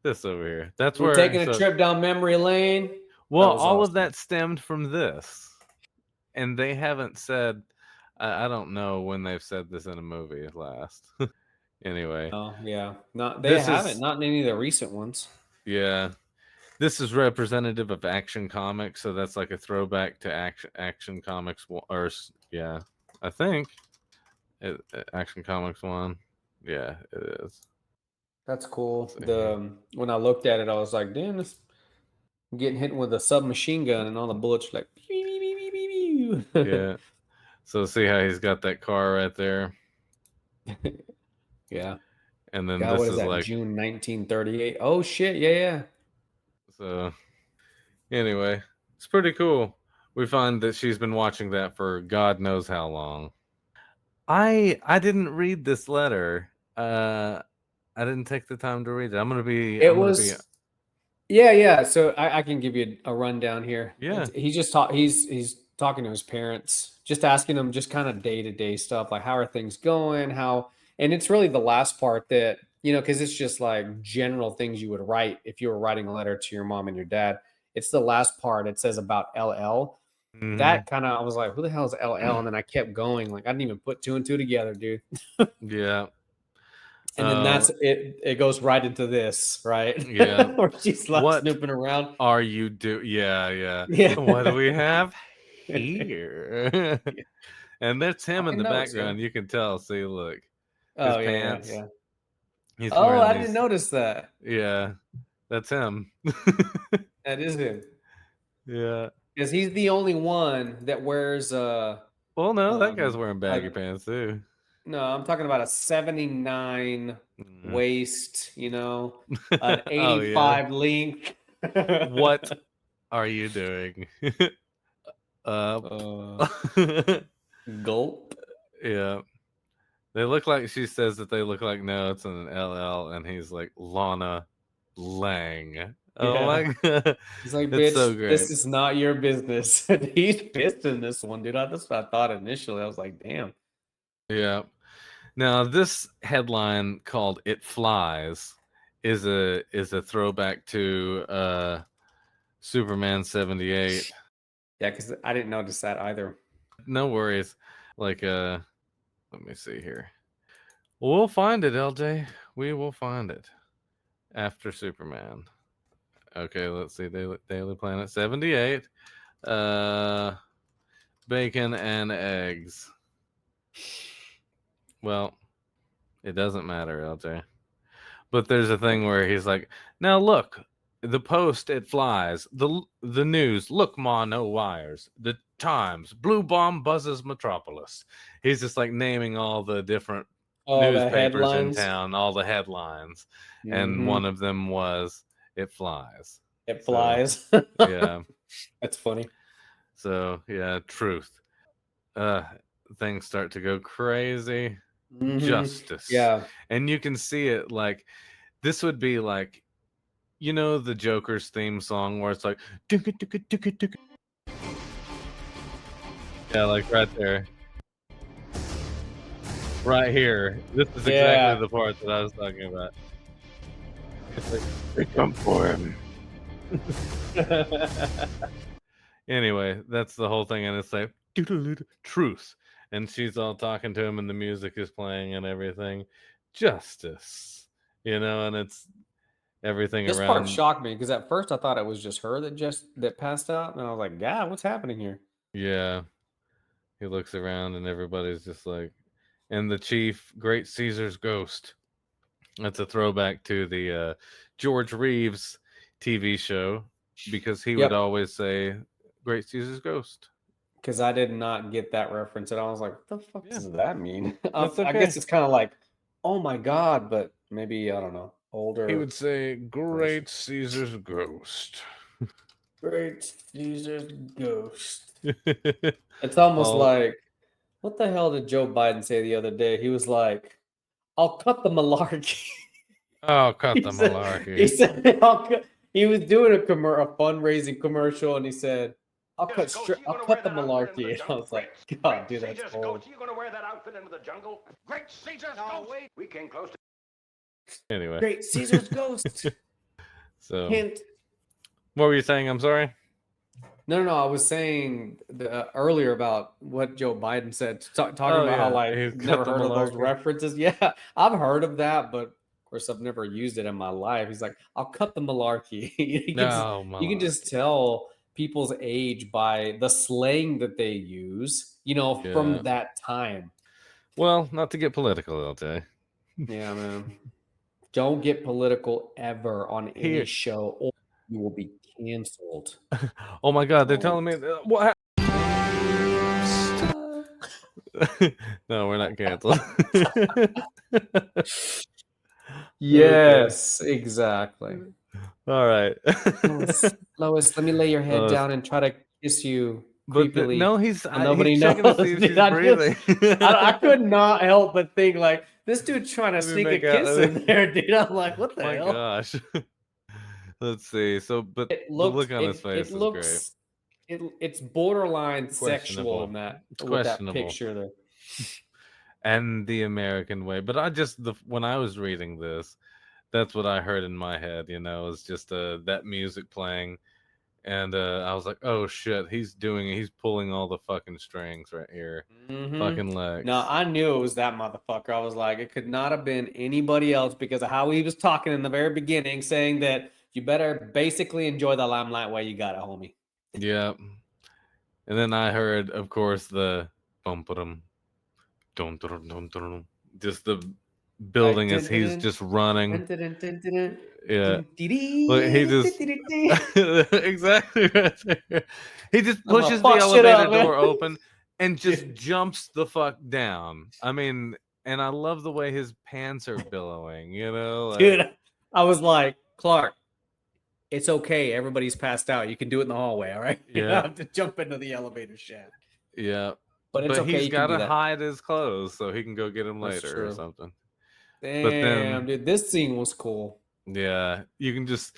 this over here. That's We're where taking a trip down memory lane. Well, all of that stemmed from this. And they haven't said, I don't know when they've said this in a movie last. Anyway. Oh, yeah. They haven't. Not in any of the recent ones. Yeah. This is representative of Action Comics, so that's like a throwback to Action Comics, or yeah, I think Action Comics 1. Yeah, it is. That's cool. When I looked at it, I was like, damn, this getting hit with a submachine gun, and all the bullets are like, yeah. So see how he's got that car right there. Yeah. And then God, this is that, like June 1938. Oh shit, yeah. So anyway, it's pretty cool. We find that she's been watching that for God knows how long. I didn't read this letter. I didn't take the time to read it. Yeah. So I can give you a rundown here. Yeah. He's talking to his parents, just asking them just kind of day-to-day stuff, like how are things going, and it's really the last part that, you know, because it's just like general things you would write if you were writing a letter to your mom and your dad. It's the last part. It says about LL. Mm-hmm. That kind of, I was like, who the hell is LL? And then I kept going. Like, I didn't even put 2 and 2 together, dude. Yeah. And then that's it. It goes right into this, right? Yeah. Where she's like snooping around. Are you Yeah. What do we have here? And that's him in the background. You can tell. See, look. His pants. Yeah. I didn't notice that. Yeah. That's him. That is him. Yeah. Because he's the only one that wears well, no, that guy's wearing baggy pants too. No, I'm talking about a 79 waist, you know, an 85 length. What are you doing? Gulp. Yeah. They look like, she says that they look like, no, it's an LL, and he's like, Lana Lang. Oh my God. He's like, it's bitch, so great. This is not your business. He's pissed in this one, dude. That's what I thought initially. I was like, damn. Yeah. Now, this headline called It Flies is a throwback to Superman 78. Yeah, because I didn't notice that either. No worries. Like let me see here. We'll find it, LJ. We will find it after Superman. Okay, let's see. Daily Planet 78. Bacon and eggs. Well, it doesn't matter, LJ. But there's a thing where he's like, now look, the Post, it flies. The news, look, ma, no wires. The Times, blue bomb buzzes metropolis. He's just like naming all the different Oh, the newspapers in headlines. town, all the headlines. And one of them was, it flies. It flies. Yeah. That's funny. So, yeah, truth. Things start to go crazy. Justice. Yeah. And you can see it like, this would be like, you know, the Joker's theme song where it's like, yeah, like right there. Right here. This is exactly the part that I was talking about. It's like, they come for him. Anyway, that's the whole thing. And it's like, truth. And she's all talking to him and the music is playing and everything. Justice. You know, and it's everything This around. part shocked me because at first I thought it was just her that passed out. And I was like, God, what's happening here? Yeah. He looks around and everybody's just like, and the chief, Great Caesar's ghost. That's a throwback to the George Reeves TV show because he would always say, Great Caesar's ghost. Because I did not get that reference. And I was like, what the fuck does that mean? Okay. I guess it's kind of like, oh my God, but maybe, I don't know, older. He would say, Great Caesar's ghost. Great Caesar's ghost. It's almost like, what the hell did Joe Biden say the other day? He was like, I'll cut the malarkey. Oh, cut the malarkey. He said, he was doing a fundraising commercial and he said, I'll cut the malarkey. And I was like, God, dude, that's cold. You gonna wear that outfit into the jungle? Great Caesar's ghost. Wait. We came close to. Anyway. Great Caesar's ghost. So, hint. What were you saying? I'm sorry. No. I was saying earlier about what Joe Biden said, talking about how like never heard of those references. Yeah, I've heard of that, but of course I've never used it in my life. He's like, I'll cut the malarkey. You can just tell people's age by the slang that they use, you know, from that time. Well, not to get political, LJ. Yeah, man. Don't get political ever on any show, or you will be canceled. Oh my God, they're telling me what? No, we're not canceled. Yes, exactly. All right. Lois, let me lay your head down and try to kiss you creepily. No, nobody he's knows. checking to see if she's breathing. I could not help but think like this dude trying to sneak a kiss in there, dude. I'm like, what the hell? My gosh. Let's see. So, but the look on his face is great. It's borderline sexual in that with that picture there. And the American way, but when I was reading this, that's what I heard in my head. You know, is just that music playing, and I was like, oh shit, he's pulling all the fucking strings right here, fucking legs. No, I knew it was that motherfucker. I was like, it could not have been anybody else because of how he was talking in the very beginning, saying that you better basically enjoy the limelight while you got it, homie. Yeah. And then I heard, of course, the bum-ba-dum, dum-dum-dum-dum-dum, just the building as he's just running. Yeah. Look, he just exactly right there. He just pushes the elevator door open and just jumps the fuck down. I mean, and I love the way his pants are billowing, you know? Like, dude, I was like, Clark, it's okay. Everybody's passed out. You can do it in the hallway, all right? You don't have to jump into the elevator shaft. Yeah. But it's okay. He's got to hide his clothes so he can go get them later or something. Damn, but then, dude, this scene was cool. Yeah. You can just,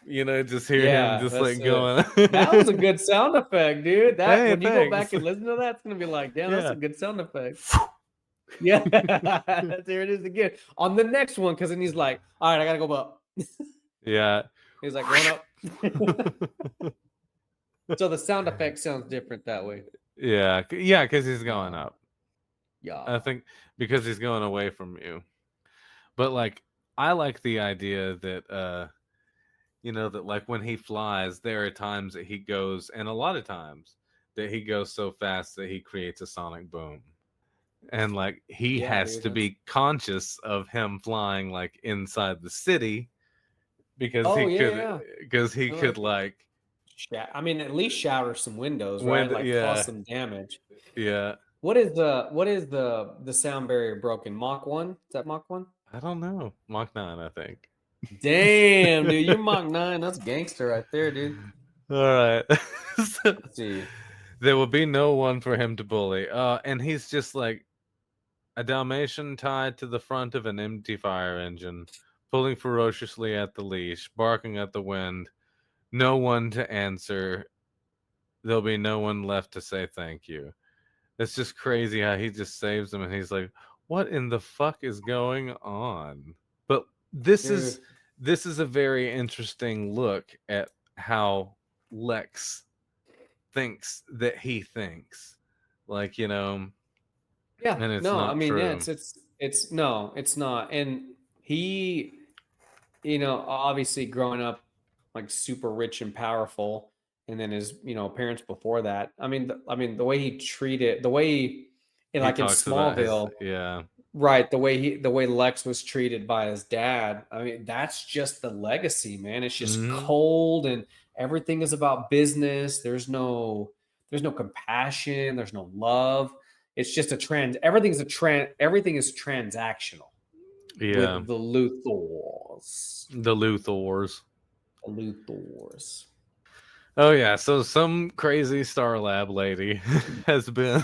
you know, just hear him just like going. That was a good sound effect, dude. When you go back and listen to that, it's going to be like, damn, that's a good sound effect. Yeah, there it is again on the next one. Because then he's like, "All right, I gotta go up." Yeah. He's like going up. So the sound effect sounds different that way. Yeah, because he's going up. Yeah. I think because he's going away from you. But like, I like the idea that that like when he flies, there are times that he goes, and a lot of times that he goes so fast that he creates a sonic boom. And like he Yeah, has dude. to be conscious of him flying like inside the city because Oh, he yeah, could yeah. because he could like I mean, at least shatter some windows, right? when Like yeah cause some damage. yeah What is the sound barrier broken? Mach 1? Is that Mach 1? I don't know, Mach 9 I think. Damn, dude, you're Mach 9. That's gangster right there, dude. All right. So, Let's see. there will be no one for him to bully. And he's just like a Dalmatian tied to the front of an empty fire engine, pulling ferociously at the leash, barking at the wind. No one to answer. There'll be no one left to say thank you. It's just crazy how he just saves them, and he's like, "What in the fuck is going on?" But this is Dude. this is a very interesting look at how Lex thinks that he thinks. Like, Yeah, and it's no, I not mean, yeah, true. it's no, it's not. And he, obviously growing up like super rich and powerful, and then his, parents before that. The way he treated, the way He like in talks about his Smallville, yeah. right? The way Lex was treated by his dad. I mean, that's just the legacy, man. It's just Mhm. cold, and everything is about business. There's no compassion. There's no love. It's just everything is transactional Yeah. with the Luthors. The Luthors. The Luthors. Oh yeah, so some crazy Star Lab lady has been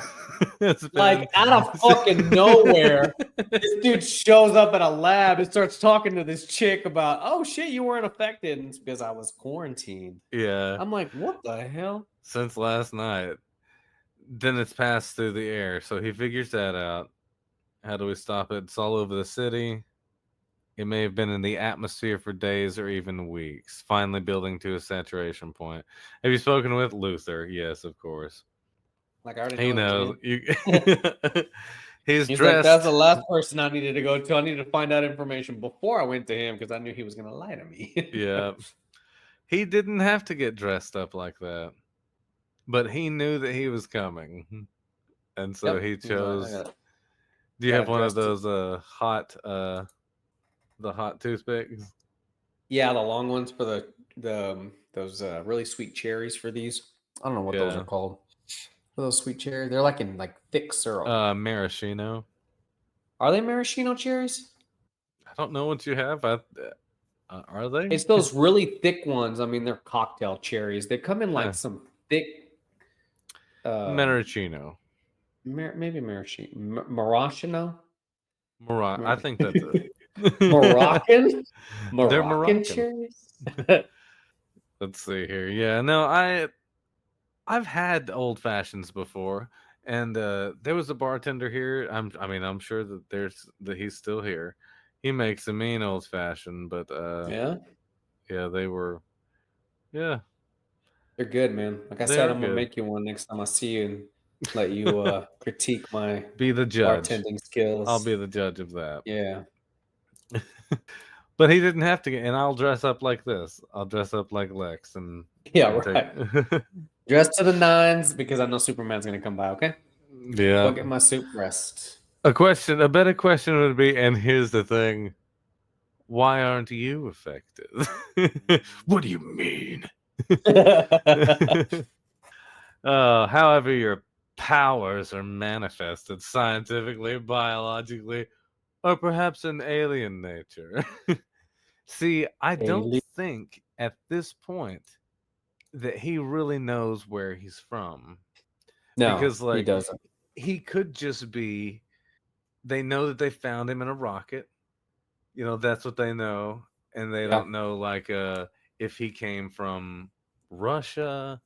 Like out of fucking nowhere, this dude shows up at a lab and starts talking to this chick about, oh shit, you weren't affected. And it's because I was quarantined. Yeah. I'm like, what the hell? Since last night. Then it's passed through the air, so he figures that out. How do we stop it? It's all over the city. It may have been in the atmosphere for days or even weeks, finally building to a saturation point. Have you spoken with Luther? Yes, of course. Like I already He know knows. his He's He's like, that's dressed. the last person I needed to go to. I needed to find out information before I went to him because I knew he was going to lie to me. Yeah. He didn't have to get dressed up like that, but he knew that he was coming. And so Yep. he He's like, chose. Do you gotta have one of dress those the hot toothpicks? yeah, the long ones for those really sweet cherries for these. I don't know what those Yeah. are called. For those sweet cherries, they're like in like thick syrup. Maraschino. Are they maraschino cherries? I don't know what you have. Are they? It's those really thick ones. I mean, they're cocktail cherries. They come in like Yeah. some thick Maraschino. maybe maraschino. Maraschino? I think that's it. Moroccan? They're Moroccan Moroccan. cherries? Let's see here. Yeah, no, I've had old fashions before, and there was a bartender here. I'm sure that he's still here. He makes a mean old fashioned, but Yeah, they were, yeah, they're good, man. Like I they said, are I'm gonna good. make you one next time I see you and let you critique my Be the judge. bartending skills. I'll be the judge of that. Yeah. But he didn't have to get, and I'll dress up like this. I'll dress up like Lex and Yeah, and right. Dress to the nines because I know Superman's gonna come by, okay? Yeah. Go get my suit pressed. A better question would be, and here's the thing: why aren't you affected? What do you mean? However, your powers are manifested scientifically, biologically, or perhaps in alien nature. See, I don't think at this point that he really knows where he's from. No, Because, he like, doesn't. he could just be. They know that they found him in a rocket. That's what they know. And they don't know, like, if he came from Russia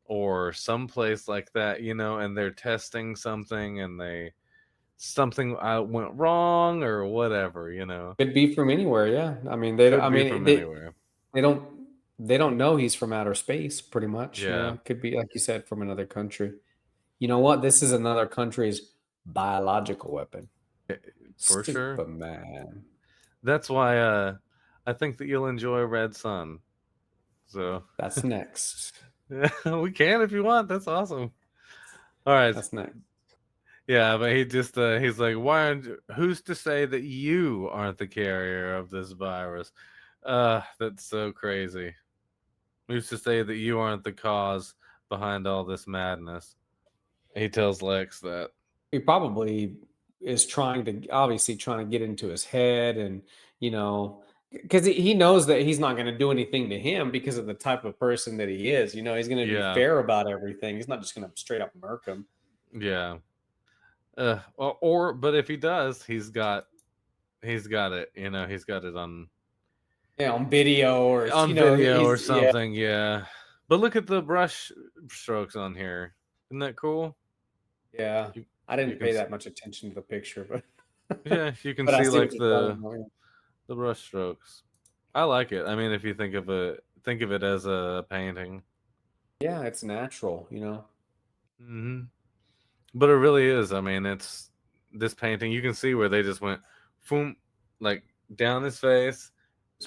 or someplace like that, and they're testing something and they something went wrong or whatever, Could be from anywhere. Yeah. I mean, they. Could I be mean, from anywhere. they don't. They don't know he's from outer space. Pretty much. Yeah. It could be like you said from another country. You know what? This is another country's biological weapon. For sure. Superman. That's why I think that you'll enjoy Red Sun. So that's next. We can if you want. That's awesome. All right. That's next. Yeah, but he just he's like, who's to say that you aren't the carrier of this virus? That's so crazy. Who's to say that you aren't the cause behind all this madness? He tells Lex that. He probably is trying to get into his head, and because he knows that he's not going to do anything to him because of the type of person that he is. He's going to be fair about everything. He's not just going to straight up murk him. Yeah. But if he does, he's got it. He's got it on video or or something. Yeah. But look at the brush strokes on here. Isn't that cool? Yeah. I didn't pay that much attention to the picture, but yeah, you can see like the brush strokes. I like it. I mean, if you think of it as a painting. Yeah, it's natural, Mm-hmm. But it really is. I mean, it's this painting. You can see where they just went, boom, like down his face,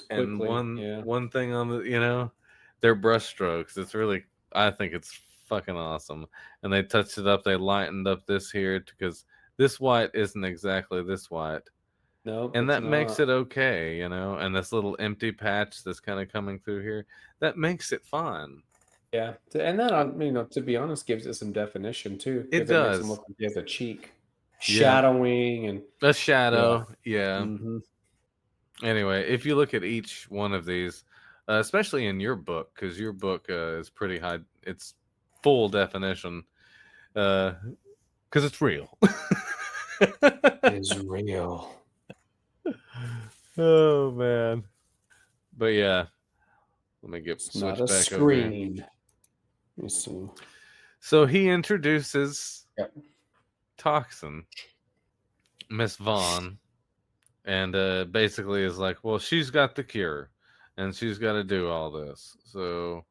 and one thing on the, their brush strokes. It's really, I think it's fucking awesome. And they touched it up. They lightened up this here because this white isn't exactly this white. No, and that makes it okay, And this little empty patch that's kind of coming through here, that makes it fun. Yeah, and that to be honest, gives it some definition too. It does. Makes him look like he has a cheek, shadowing and a shadow. Yeah. Mm-hmm. Anyway, if you look at each one of these, especially in your book, because your book is pretty high, it's full definition, because it's real. It is real. Oh man. But yeah, let me get switch back over here. Let me see. So he introduces Toxin, Miss Vaughn, and basically is like, well, she's got the cure, and she's got to do all this. So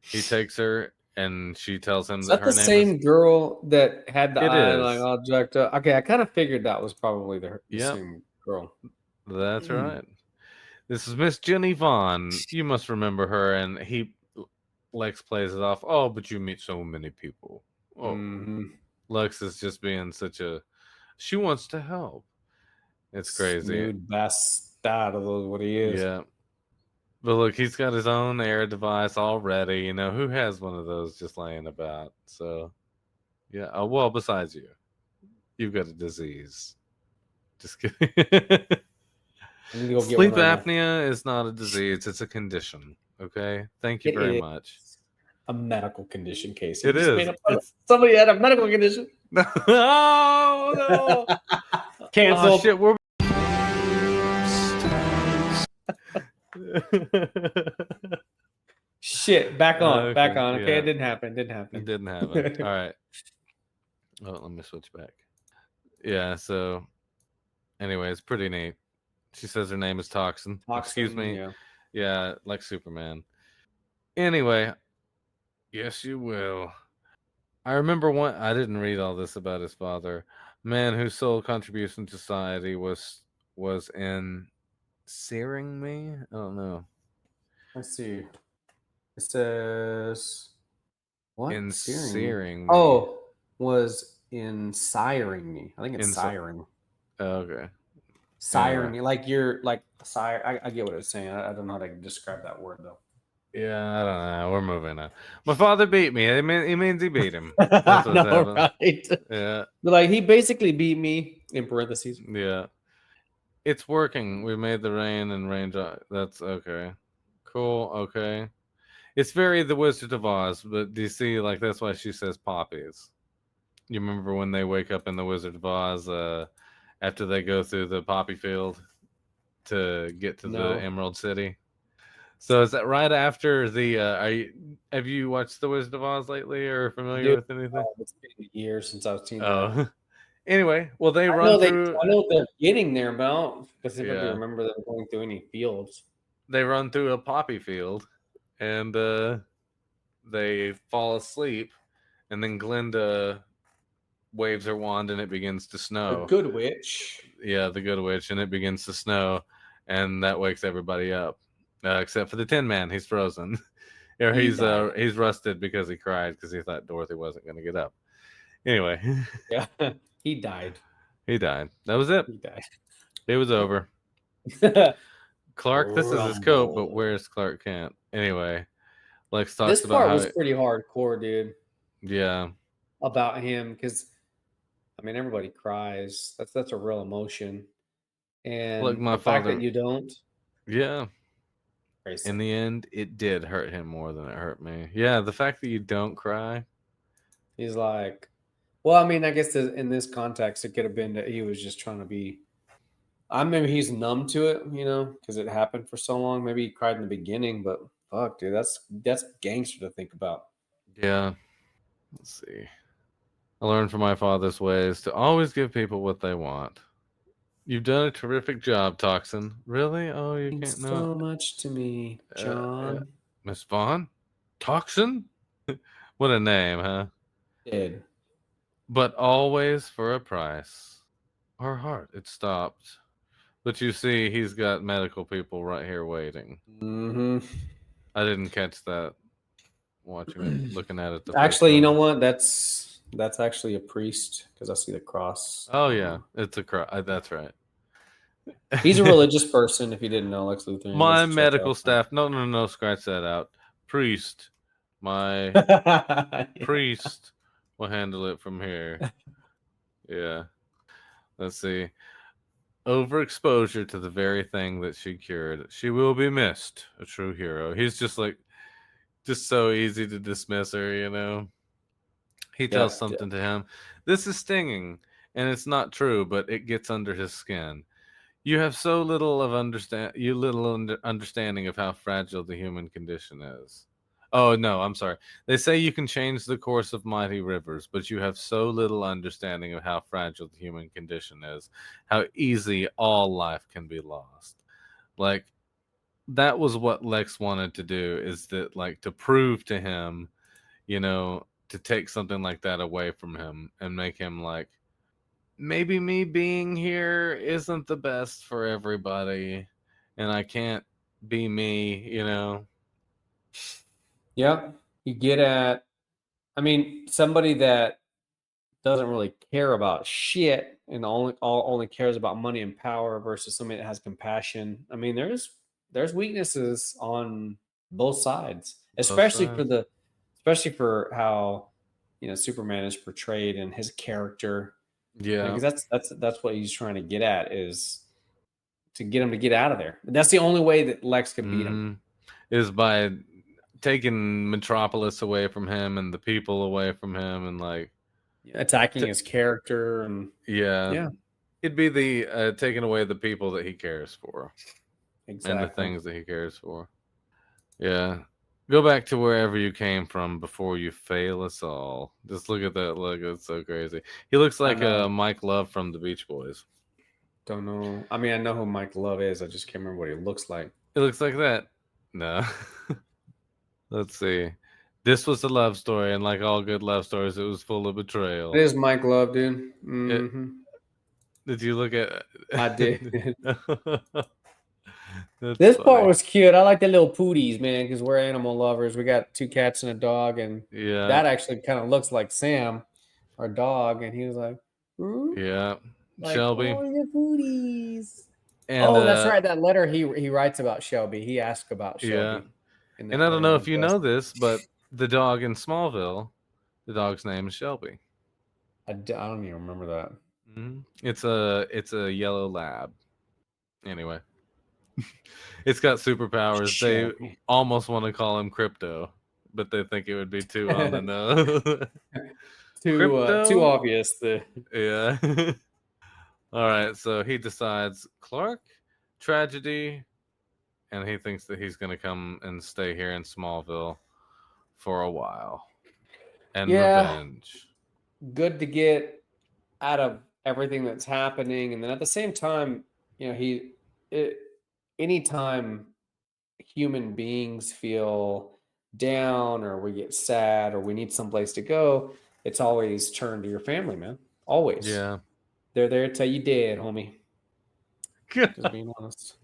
he takes her, and she tells him that her name is... the same girl that had the eye is. like all jacked up? Okay, I kind of figured that was probably the same girl. That's right. This is Miss Jenny Vaughn. You must remember her. And Lex plays it off. Oh, but you meet so many people. Oh, Lex is just being she wants to help. It's crazy. Smooth bastard of what he is. Yeah. But look, he's got his own air device already. Who has one of those just laying about? So, yeah. Oh, well, besides you, you've got a disease. Just kidding. Sleep apnea is not a disease. It's a condition. Okay. Thank you very much. A medical condition, Casey. It is. Somebody had a medical condition. Oh, no. Canceled. Oh, shit, shit. Back on. Back on. Okay, yeah. It didn't happen. It didn't happen. All right. Oh, let me switch back. Yeah, so anyway, it's pretty neat. She says her name is Toxin. Excuse me. Yeah, like Superman. Anyway, yes, you will. I remember I didn't read all this about his father. Man whose sole contribution to society was in searing me. I don't know. Let's see. It says what? In searing me. Oh, was in siring me. I think it's siring. Okay. Siring me, like you're like sire. I get what it's saying. I don't know how to describe that word though. Yeah, I don't know. We're moving on. My father beat me. It means he beat him. That's what's happening. Right? Yeah. But like he basically beat me in parentheses. Yeah. It's working. We made the rain and rain. That's okay. Cool. Okay. It's very The Wizard of Oz, but do you see, like, that's why she says poppies. You remember when they wake up in The Wizard of Oz after they go through the poppy field to get to the Emerald City? So is that right after the have you watched The Wizard of Oz lately or familiar with anything? It's been a year since I've seen that. Anyway, well, they I run know through. I know what they're getting there, but I don't specifically Yeah, remember them going through any fields. they run through a poppy field, and they fall asleep, and then Glinda waves her wand, and it begins to The snow. Good Witch. Yeah, the Good Witch, and it begins to snow, and that wakes everybody up, except for the Tin Man. He's frozen, or He died. he's rusted because he cried because he thought Dorothy wasn't going to get up. Anyway, Yeah, he died. he died. That was it. He died. It was over. Clark, this is his coat, but Rumble. where's Clark Kent? Anyway, Lex This talks about part how, was pretty hardcore, dude, yeah, about him because I mean everybody cries. That's a real emotion, look, and my the fact that father, you don't, yeah. very In sad. the end, it did hurt him more than it hurt me. Yeah, the fact that you don't cry. He's like, well, I mean, I guess in this context, it could have been that he was just trying to be. I maybe he's numb to it, because it happened for so long. Maybe he cried in the beginning, but fuck, dude, that's gangster to think about. Yeah, let's see. I learned from my father's ways to always give people what they want. You've done a terrific job, Toxin. Really? Oh, you Means can't know. so much to me, Uh, John. Miss Vaughn? Toxin? What a name, huh? Dead. But always for a price. Her heart, it stopped. But you see, he's got medical people right here waiting. Mm-hmm. I didn't catch that watching it, looking at it the first Actually, you know time. what? That's actually a priest because I see the cross. Oh, yeah, it's a cross. That's right. He's a religious person. If you didn't know, Lex Luthor, he goes My to church all medical the time. staff. No, no, no. Scratch that out. Priest. My Yeah. priest will handle it from here. Yeah. Let's see. Overexposure to the very thing that she cured. She will be missed. A true hero. He's just like, just so easy to dismiss her. He Yeah. tells something to him. This is stinging, and it's not true, but it gets under his skin. You have so little of understanding of how fragile the human condition is. Oh no, I'm sorry. They say you can change the course of mighty rivers, but you have so little understanding of how fragile the human condition is, how easy all life can be lost. Like that was what Lex wanted to do, is that like to prove to him, to take something like that away from him and make him like, maybe me being here isn't the best for everybody, and I can't be me. Yeah. You get at, I mean, somebody that doesn't really care about shit and only cares about money and power versus somebody that has compassion. I mean, there's weaknesses on both sides, Both especially sides. for how Superman is portrayed and his character. Yeah. Because that's what he's trying to get at, is to get him to get out of there. That's the only way that Lex can beat him. Is by taking Metropolis away from him and the people away from him, and like Attacking his character and yeah. It'd be the taking away the people that he cares for and the exactly. things that he cares for. Yeah. Go back to wherever you came from before you fail us all. Just look at that look. It's so crazy. He looks like Mike Love from the Beach Boys. Don't know. I mean, I know who Mike Love is. I just can't remember what he looks like. It looks like that. No. Let's see. This was a love story, and like all good love stories, it was full of betrayal. It is Mike Love, dude. Mm-hmm. Did you look at? I did. This part was cute. I like the little pooties, man, because we're animal lovers. We got 2 cats and a dog, and that actually kind of looks like Sam, our dog. And he was like, yeah, like, Shelby. Oh, the pooties. And, that's right. That letter he writes about Shelby. He asked about Shelby. Yeah. And I don't know if you know this, but the dog in Smallville, the dog's name is Shelby. I don't even remember that. Mm-hmm. It's a yellow lab. Anyway, it's got superpowers. Shelby. They almost want to call him Crypto, but they think it would be too on the nose. Too obvious. Yeah. All right, so he decides Clark, tragedy, and he thinks that he's going to come and stay here in Smallville for a while. And revenge. Good to get out of everything that's happening, and then at the same time, you know, anytime human beings feel down or we get sad or we need someplace to go, it's always turn to your family, man. Always. Yeah. They're there till you dead, homie. Just being honest.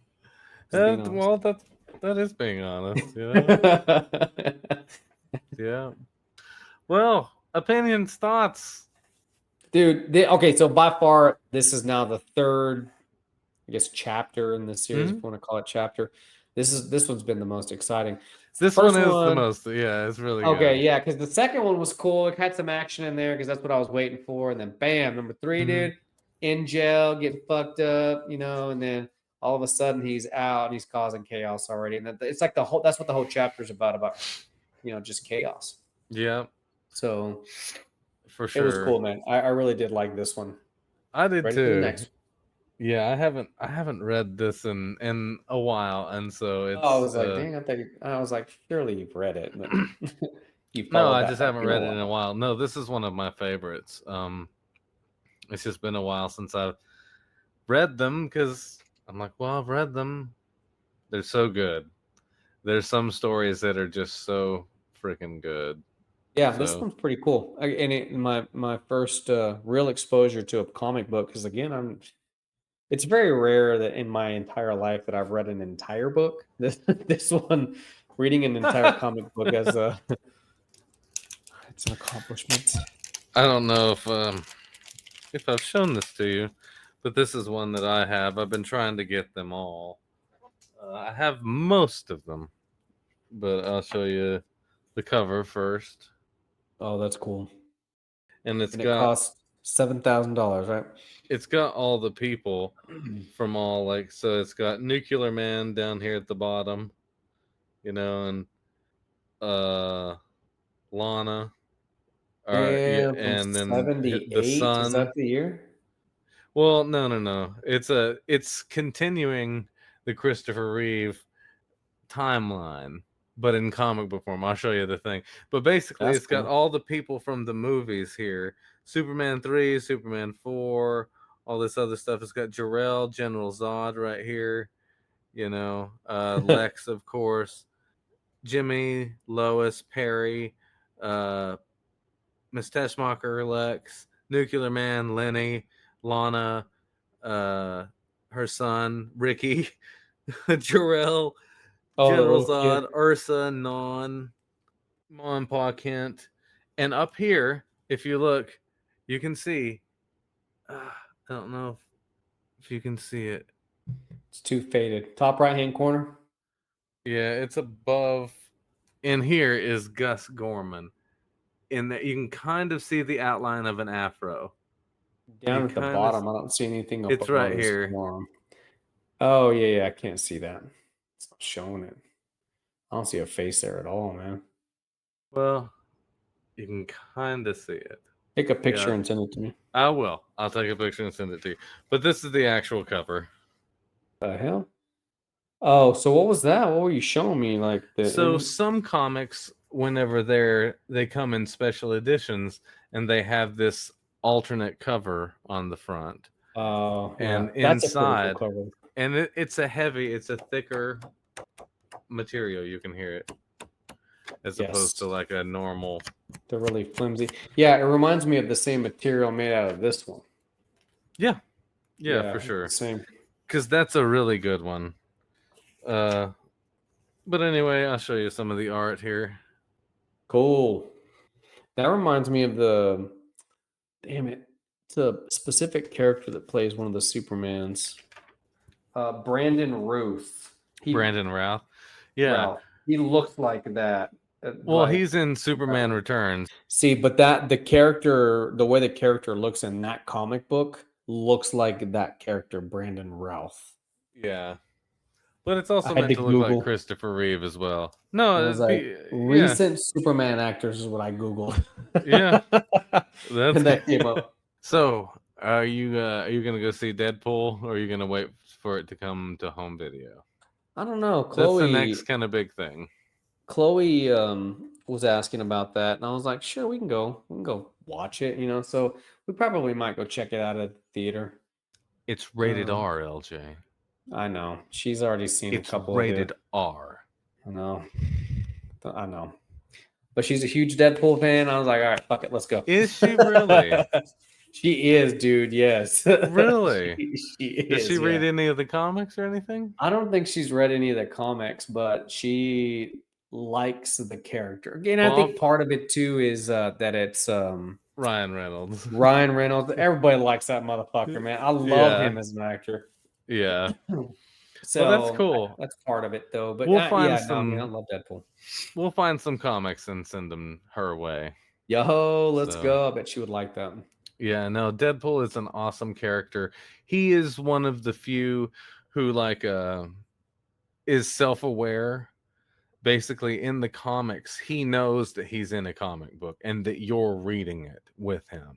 Just being honest. Well, that is being honest, you know? Yeah. Well, opinions, thoughts. Dude, okay, so by far, this is now the third, I guess, chapter in the series, if you want to call it chapter. This one's been the most exciting. This First one is the most, yeah, it's really okay, good. yeah, because the second one was cool. It had some action in there because that's what I was waiting for. And then bam, number 3, dude, in jail, getting fucked up, you know, and then all of a sudden he's out and he's causing chaos already. And it's like that's what the whole chapter is about, you know, just chaos. Yeah. So for sure. It was cool, man. I really did like this one. I did Ready too. for the next one. Yeah, I haven't read this in a while, and so it's. Oh, I was like, dang, I was like, surely you've read it, but no, I just haven't read it in a while. No, this is one of my favorites. It's just been a while since I've read them because I'm like, well, I've read them. They're so good. There's some stories that are just so freaking good. Yeah, this one's pretty cool. And my first real exposure to a comic book, because again, it's very rare that in my entire life that I've read an entire book. This one, reading an entire comic book as it's an accomplishment. I don't know if I've shown this to you, but this is one that I have. I've been trying to get them all. I have most of them, but I'll show you the cover first. Oh, that's cool. And it costs $7,000, right? It's got all the people from all so it's got Nuclear Man down here at the bottom, you know, and Lana, and then 78. the Sun. Is that the year? Well, no. It's continuing the Christopher Reeve timeline, but in comic book form. I'll show you the thing. But basically, it's got all the people from the movies here. Superman 3, Superman 4, all this other stuff. It's got Jor-El, General Zod right here. You know, Lex, of course. Jimmy, Lois, Perry, Miss Teschmacher, Lex, Nuclear Man, Lenny, Lana, her son, Ricky, Jor-El, General Zod, Ursa, Non, Ma and Pa Kent. And up here, if you look, you can see, I don't know if you can see it. It's too faded. Top right-hand corner? Yeah, it's above. In here is Gus Gorman. In that you can kind of see the outline of an afro. Down at the bottom, I don't see anything. It's right here. Forearm. Oh yeah, I can't see that. It's not showing it. I don't see a face there at all, man. Well, you can kind of see it. Take a picture and send it to me. I will. I'll take a picture and send it to you. But this is the actual cover. The hell? Oh, so what was that? What were you showing me? Like some comics, whenever they come in special editions, and they have this alternate cover on the front. Oh, and that's inside, a pretty cool cover. And it's a thicker material. You can hear it, as opposed to like a normal. They're really flimsy. Yeah, it reminds me of the same material made out of this one. Yeah, for sure. Same. Because that's a really good one. But anyway, I'll show you some of the art here. Cool. That reminds me of damn it. It's a specific character that plays one of the Supermans. Brandon Routh. Brandon Routh. Yeah. Ralph. He looks like that. Well, he's in Superman Returns. See, but the way the character looks in that comic book looks like that character, Brandon Routh. Yeah. But it's also meant to look like Christopher Reeve as well. No, it was recent Superman actors is what I Googled. Yeah. And that came up. So, are you gonna go see Deadpool, or are you gonna wait for it to come to home video? I don't know. Chloe, that's the next kind of big thing. Chloe was asking about that, and I was like, sure, we can go watch it, you know. So We probably might go check it out at the theater. It's rated R, LJ. I know. She's already seen It's a couple rated of R. I know. I know. But she's a huge Deadpool fan. I was like, all right, fuck it, let's go. Is she really? She is, dude. Yes. Really? she is. Does she yeah. read any of the comics or anything? I don't think she's read any of the comics, but she likes the character. Again, I think part of it too is that it's Ryan Reynolds. Ryan Reynolds. Everybody likes that motherfucker, man. I love him as an actor. Yeah. So well, that's cool. That's part of it, though. But we'll find I love Deadpool. We'll find some comics and send them her way. Yo, let's go. I bet she would like that. Yeah, no, Deadpool is an awesome character. He is one of the few who is self-aware. Basically, in the comics, he knows that he's in a comic book and that you're reading it with him.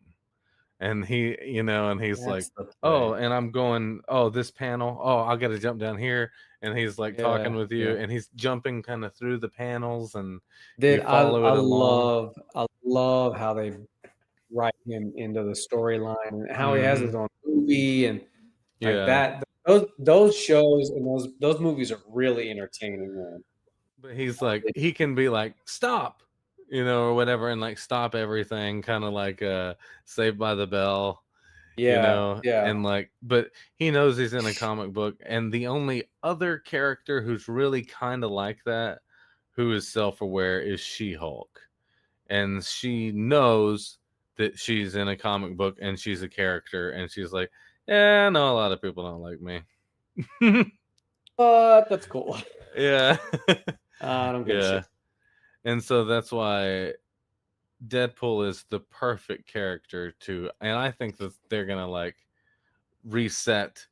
And he, and he's like, oh, and I'm going, oh, this panel, oh, I got to jump down here. And he's like talking with you, and he's jumping kind of through the panels, and you follow it along. I love how they write him into the storyline and how he has his own movie and like that. Those shows and those movies are really entertaining, man. But he's like, he can be like, stop, or whatever, and like stop everything, kind of like Saved by the Bell. Yeah. And like, but he knows he's in a comic book, and the only other character who's really kind of like that, who is self-aware, is She-Hulk. And she knows that she's in a comic book and she's a character, and she's like, yeah, no, a lot of people don't like me. But that's cool. Yeah. I don't give a shit. And so that's why Deadpool is the perfect character and I think that they're gonna like reset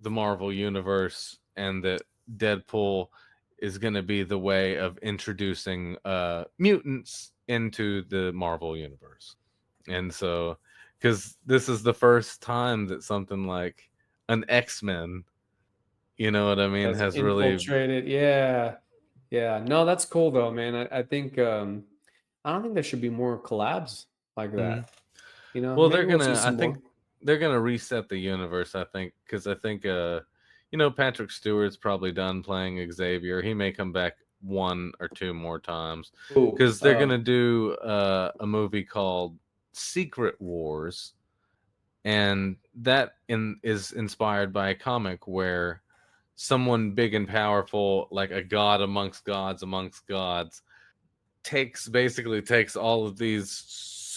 the Marvel universe, and that Deadpool is gonna be the way of introducing mutants into the Marvel universe. And so, because this is the first time that something like an X-Men, you know what I mean, has infiltrated. really. Yeah. No, that's cool though, man. I think I don't think there should be more collabs like that. Well, I think they're gonna reset the universe. I think because I think Patrick Stewart's probably done playing Xavier. He may come back 1 or 2 more times because they're gonna do a movie called Secret Wars, and that is inspired by a comic where someone big and powerful, like a god amongst gods, takes all of these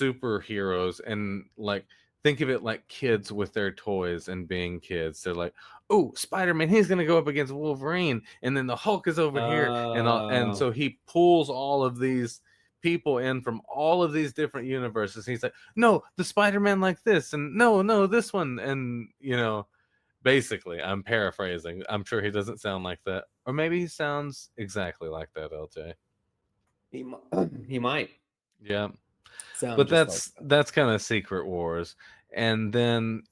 superheroes and like think of it like kids with their toys and being kids. They're like, oh, Spider-Man, he's gonna go up against Wolverine, and then the Hulk is over here, and so he pulls all of these people in from all of these different universes. He's like, no, the Spider-Man like this, and no, this one, and basically, I'm paraphrasing. I'm sure he doesn't sound like that, or maybe he sounds exactly like that, LJ. He might. Yeah. But that's kind of Secret Wars. And then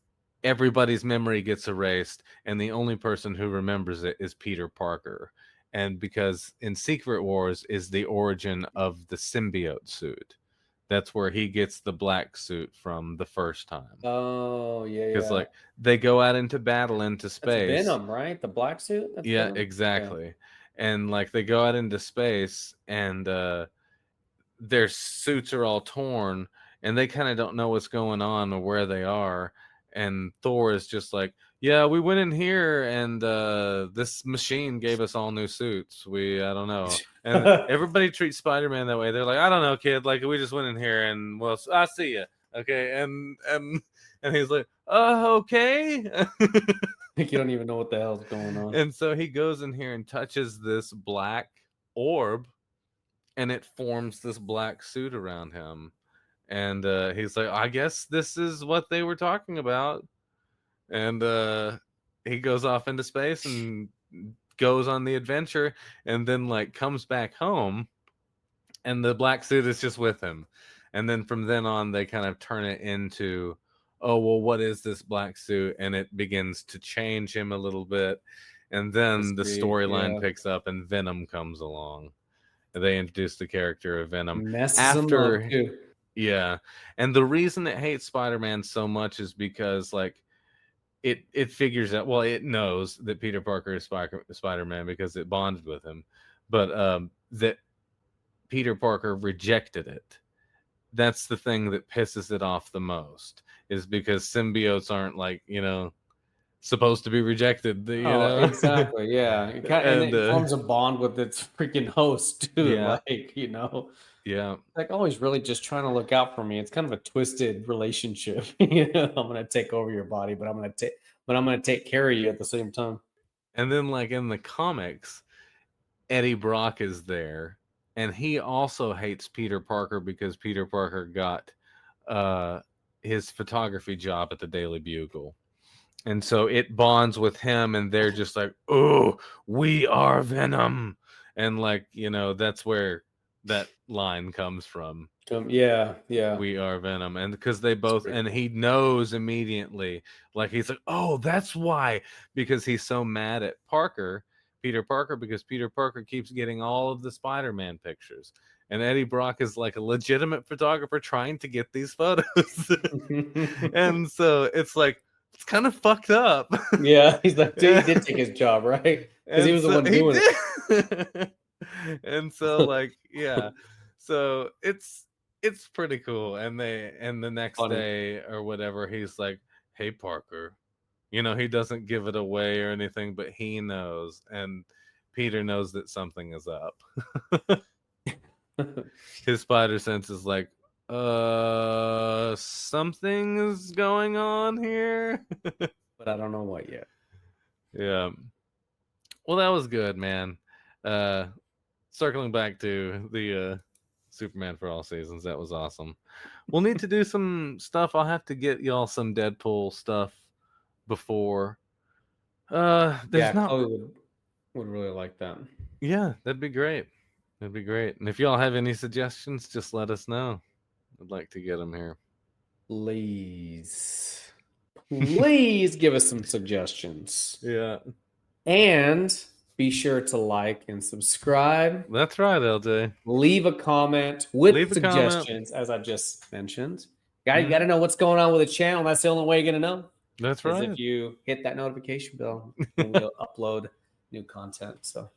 everybody's memory gets erased, and the only person who remembers it is Peter Parker. And because in Secret Wars is the origin of the symbiote suit. That's where he gets the black suit from the first time. Oh, yeah. Because like they go out into battle into space. That's Venom, right? The black suit? That's Venom? Exactly. Yeah. And like they go out into space, and their suits are all torn, and they kind of don't know what's going on or where they are. And Thor is just like, yeah, we went in here, and this machine gave us all new suits. I don't know. And everybody treats Spider-Man that way. They're like, I don't know, kid. Like, we just went in here, and well, I'll see you. Okay. And he's like, okay. Like, you don't even know what the hell's going on. And so he goes in here and touches this black orb, and it forms this black suit around him. And he's like, I guess this is what they were talking about. And he goes off into space and goes on the adventure, and then like comes back home, and the black suit is just with him. And then from then on, they kind of turn it into, oh, well, what is this black suit? And it begins to change him a little bit. And then the storyline picks up, and Venom comes along. They introduce the character of Venom. Messes him up too. Yeah. And the reason it hates Spider-Man so much is because like it figures out, well, it knows that Peter Parker is Spider-Man because it bonded with him, but that Peter Parker rejected it. That's the thing that pisses it off the most, is because symbiotes aren't like, supposed to be rejected, Oh, exactly. Yeah. And and it forms a bond with its freaking host too. yeah, yeah. Like, oh, he's really just trying to look out for me. It's kind of a twisted relationship. I'm gonna take over your body, but I'm gonna take care of you at the same time. And then like in the comics, Eddie Brock is there, and he also hates Peter Parker because Peter Parker got his photography job at the Daily Bugle. And so it bonds with him, and they're just like, "Oh, we are Venom." And like, that's where that line comes from. Yeah. We are Venom. And because they both, and Cool. he knows immediately, like he's like, "Oh, that's why," because he's so mad at Peter Parker, because Peter Parker keeps getting all of the Spider-Man pictures. And Eddie Brock is like a legitimate photographer trying to get these photos. And so it's like, it's kind of fucked up. Yeah, he's like, dude, he did take his job, right? Because he And was the so one he doing did. And so like, yeah. So it's pretty cool. And the next Funny. day or whatever, he's like, "Hey Parker." He doesn't give it away or anything, but he knows, and Peter knows that something is up. His spider sense is like, something is going on here. But I don't know what yet. Yeah. Well, that was good, man. Circling back to the Superman for All Seasons, that was awesome. We'll need to do some stuff. I'll have to get y'all some Deadpool stuff before. There's not. Chloe would really like that. Yeah, that'd be great. That'd be great. And if y'all have any suggestions, just let us know. I'd like to get them here. Please give us some suggestions. Yeah. And be sure to like and subscribe. That's right, LJ. Leave a comment with Leave a suggestions, as I just mentioned. You got to know what's going on with the channel. That's the only way you're going to know. That's Is right. if you hit that notification bell when we'll upload new content. So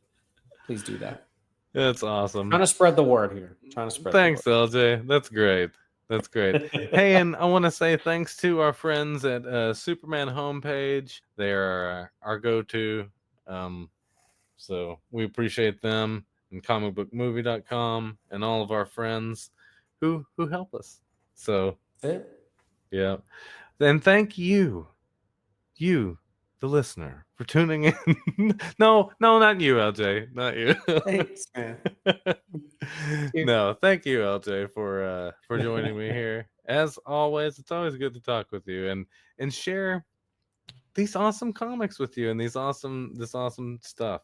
please do that. That's awesome. Trying to spread the word here. Thanks, LJ. That's great. That's great. Hey, and I want to say thanks to our friends at Superman Homepage. They are our go-to. So we appreciate them, and comicbookmovie.com, and all of our friends who help us. So that's it. Yeah. Then thank you, the listener, for tuning in. No, not you, LJ. Not you. Thanks, man. No, thank you, LJ, for joining me here. As always, it's always good to talk with you and share these awesome comics with you and this awesome stuff.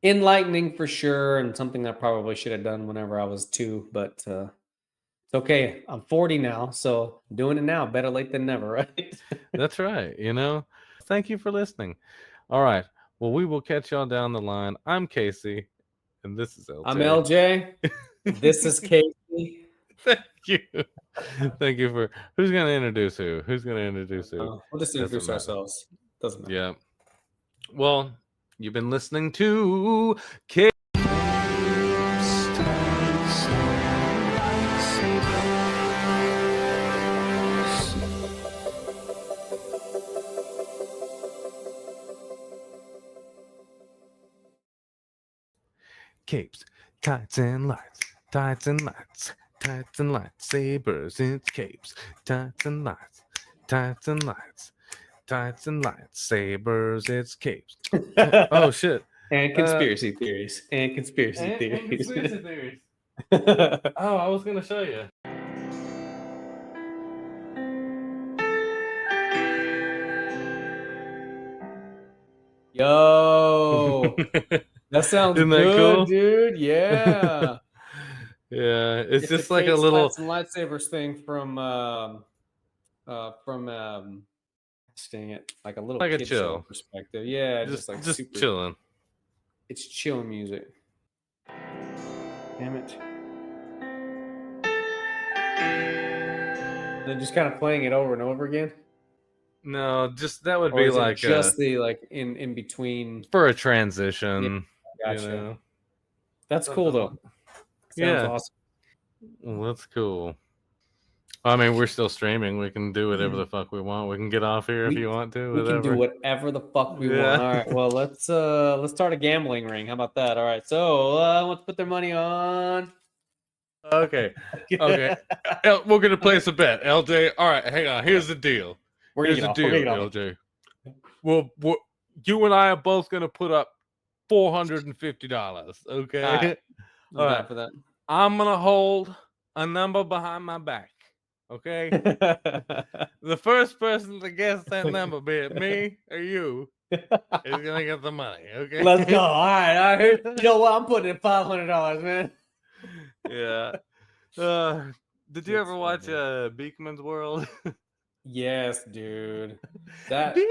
Enlightening for sure, and something I probably should have done whenever I was 2, but it's okay. I'm 40 now, so I'm doing it now. Better late than never, right? That's right. Thank you for listening. All right. Well, we will catch y'all down the line. I'm Casey, and this is LJ. I'm LJ. This is Casey. Thank you. Thank you for. Who's going to introduce who? Who's going to introduce who? We'll just introduce ourselves. Doesn't matter. Yeah. Well, you've been listening to Capes. Capes, tights and lights, tights and lights, tights and lightsabers. It's capes, tights and lights, tights and lights, tights and lightsabers. It's capes. Oh shit! And conspiracy theories. And conspiracy theories. And conspiracy theories. Oh, I was gonna show you. Yo, that sounds Isn't that good, cool? dude. Yeah. Yeah, it's just the like a Capes, little Lights and Lightsabers thing from dang it, like a little like a kid chill show perspective. Yeah, just like just super chilling. It's chill music. Damn it. They're just kind of playing it over and over again. No, just that would Or be is it like just the like in between for a transition. Gotcha. You know? That's cool though. Sounds awesome. Well, that's cool. I mean, we're still streaming. We can do whatever the fuck we want. We can get off here if you want to. We can do whatever the fuck we want. All right. Well, let's start a gambling ring. How about that? All right. So let's put their money on. Okay. Okay. We're gonna place a bet, LJ. All right. Hang on. Here's the deal. Here's the deal, LJ. Well, you and I are both gonna put up $450. Okay. All right. All right. For that. I'm gonna hold a number behind my back. Okay. The first person to guess that number, be it me or you, is gonna get the money. Okay. Let's go. All right. You know what? I'm putting in $500, man. Yeah. Did you ever watch Beekman's World? Yes, dude. That Beekman.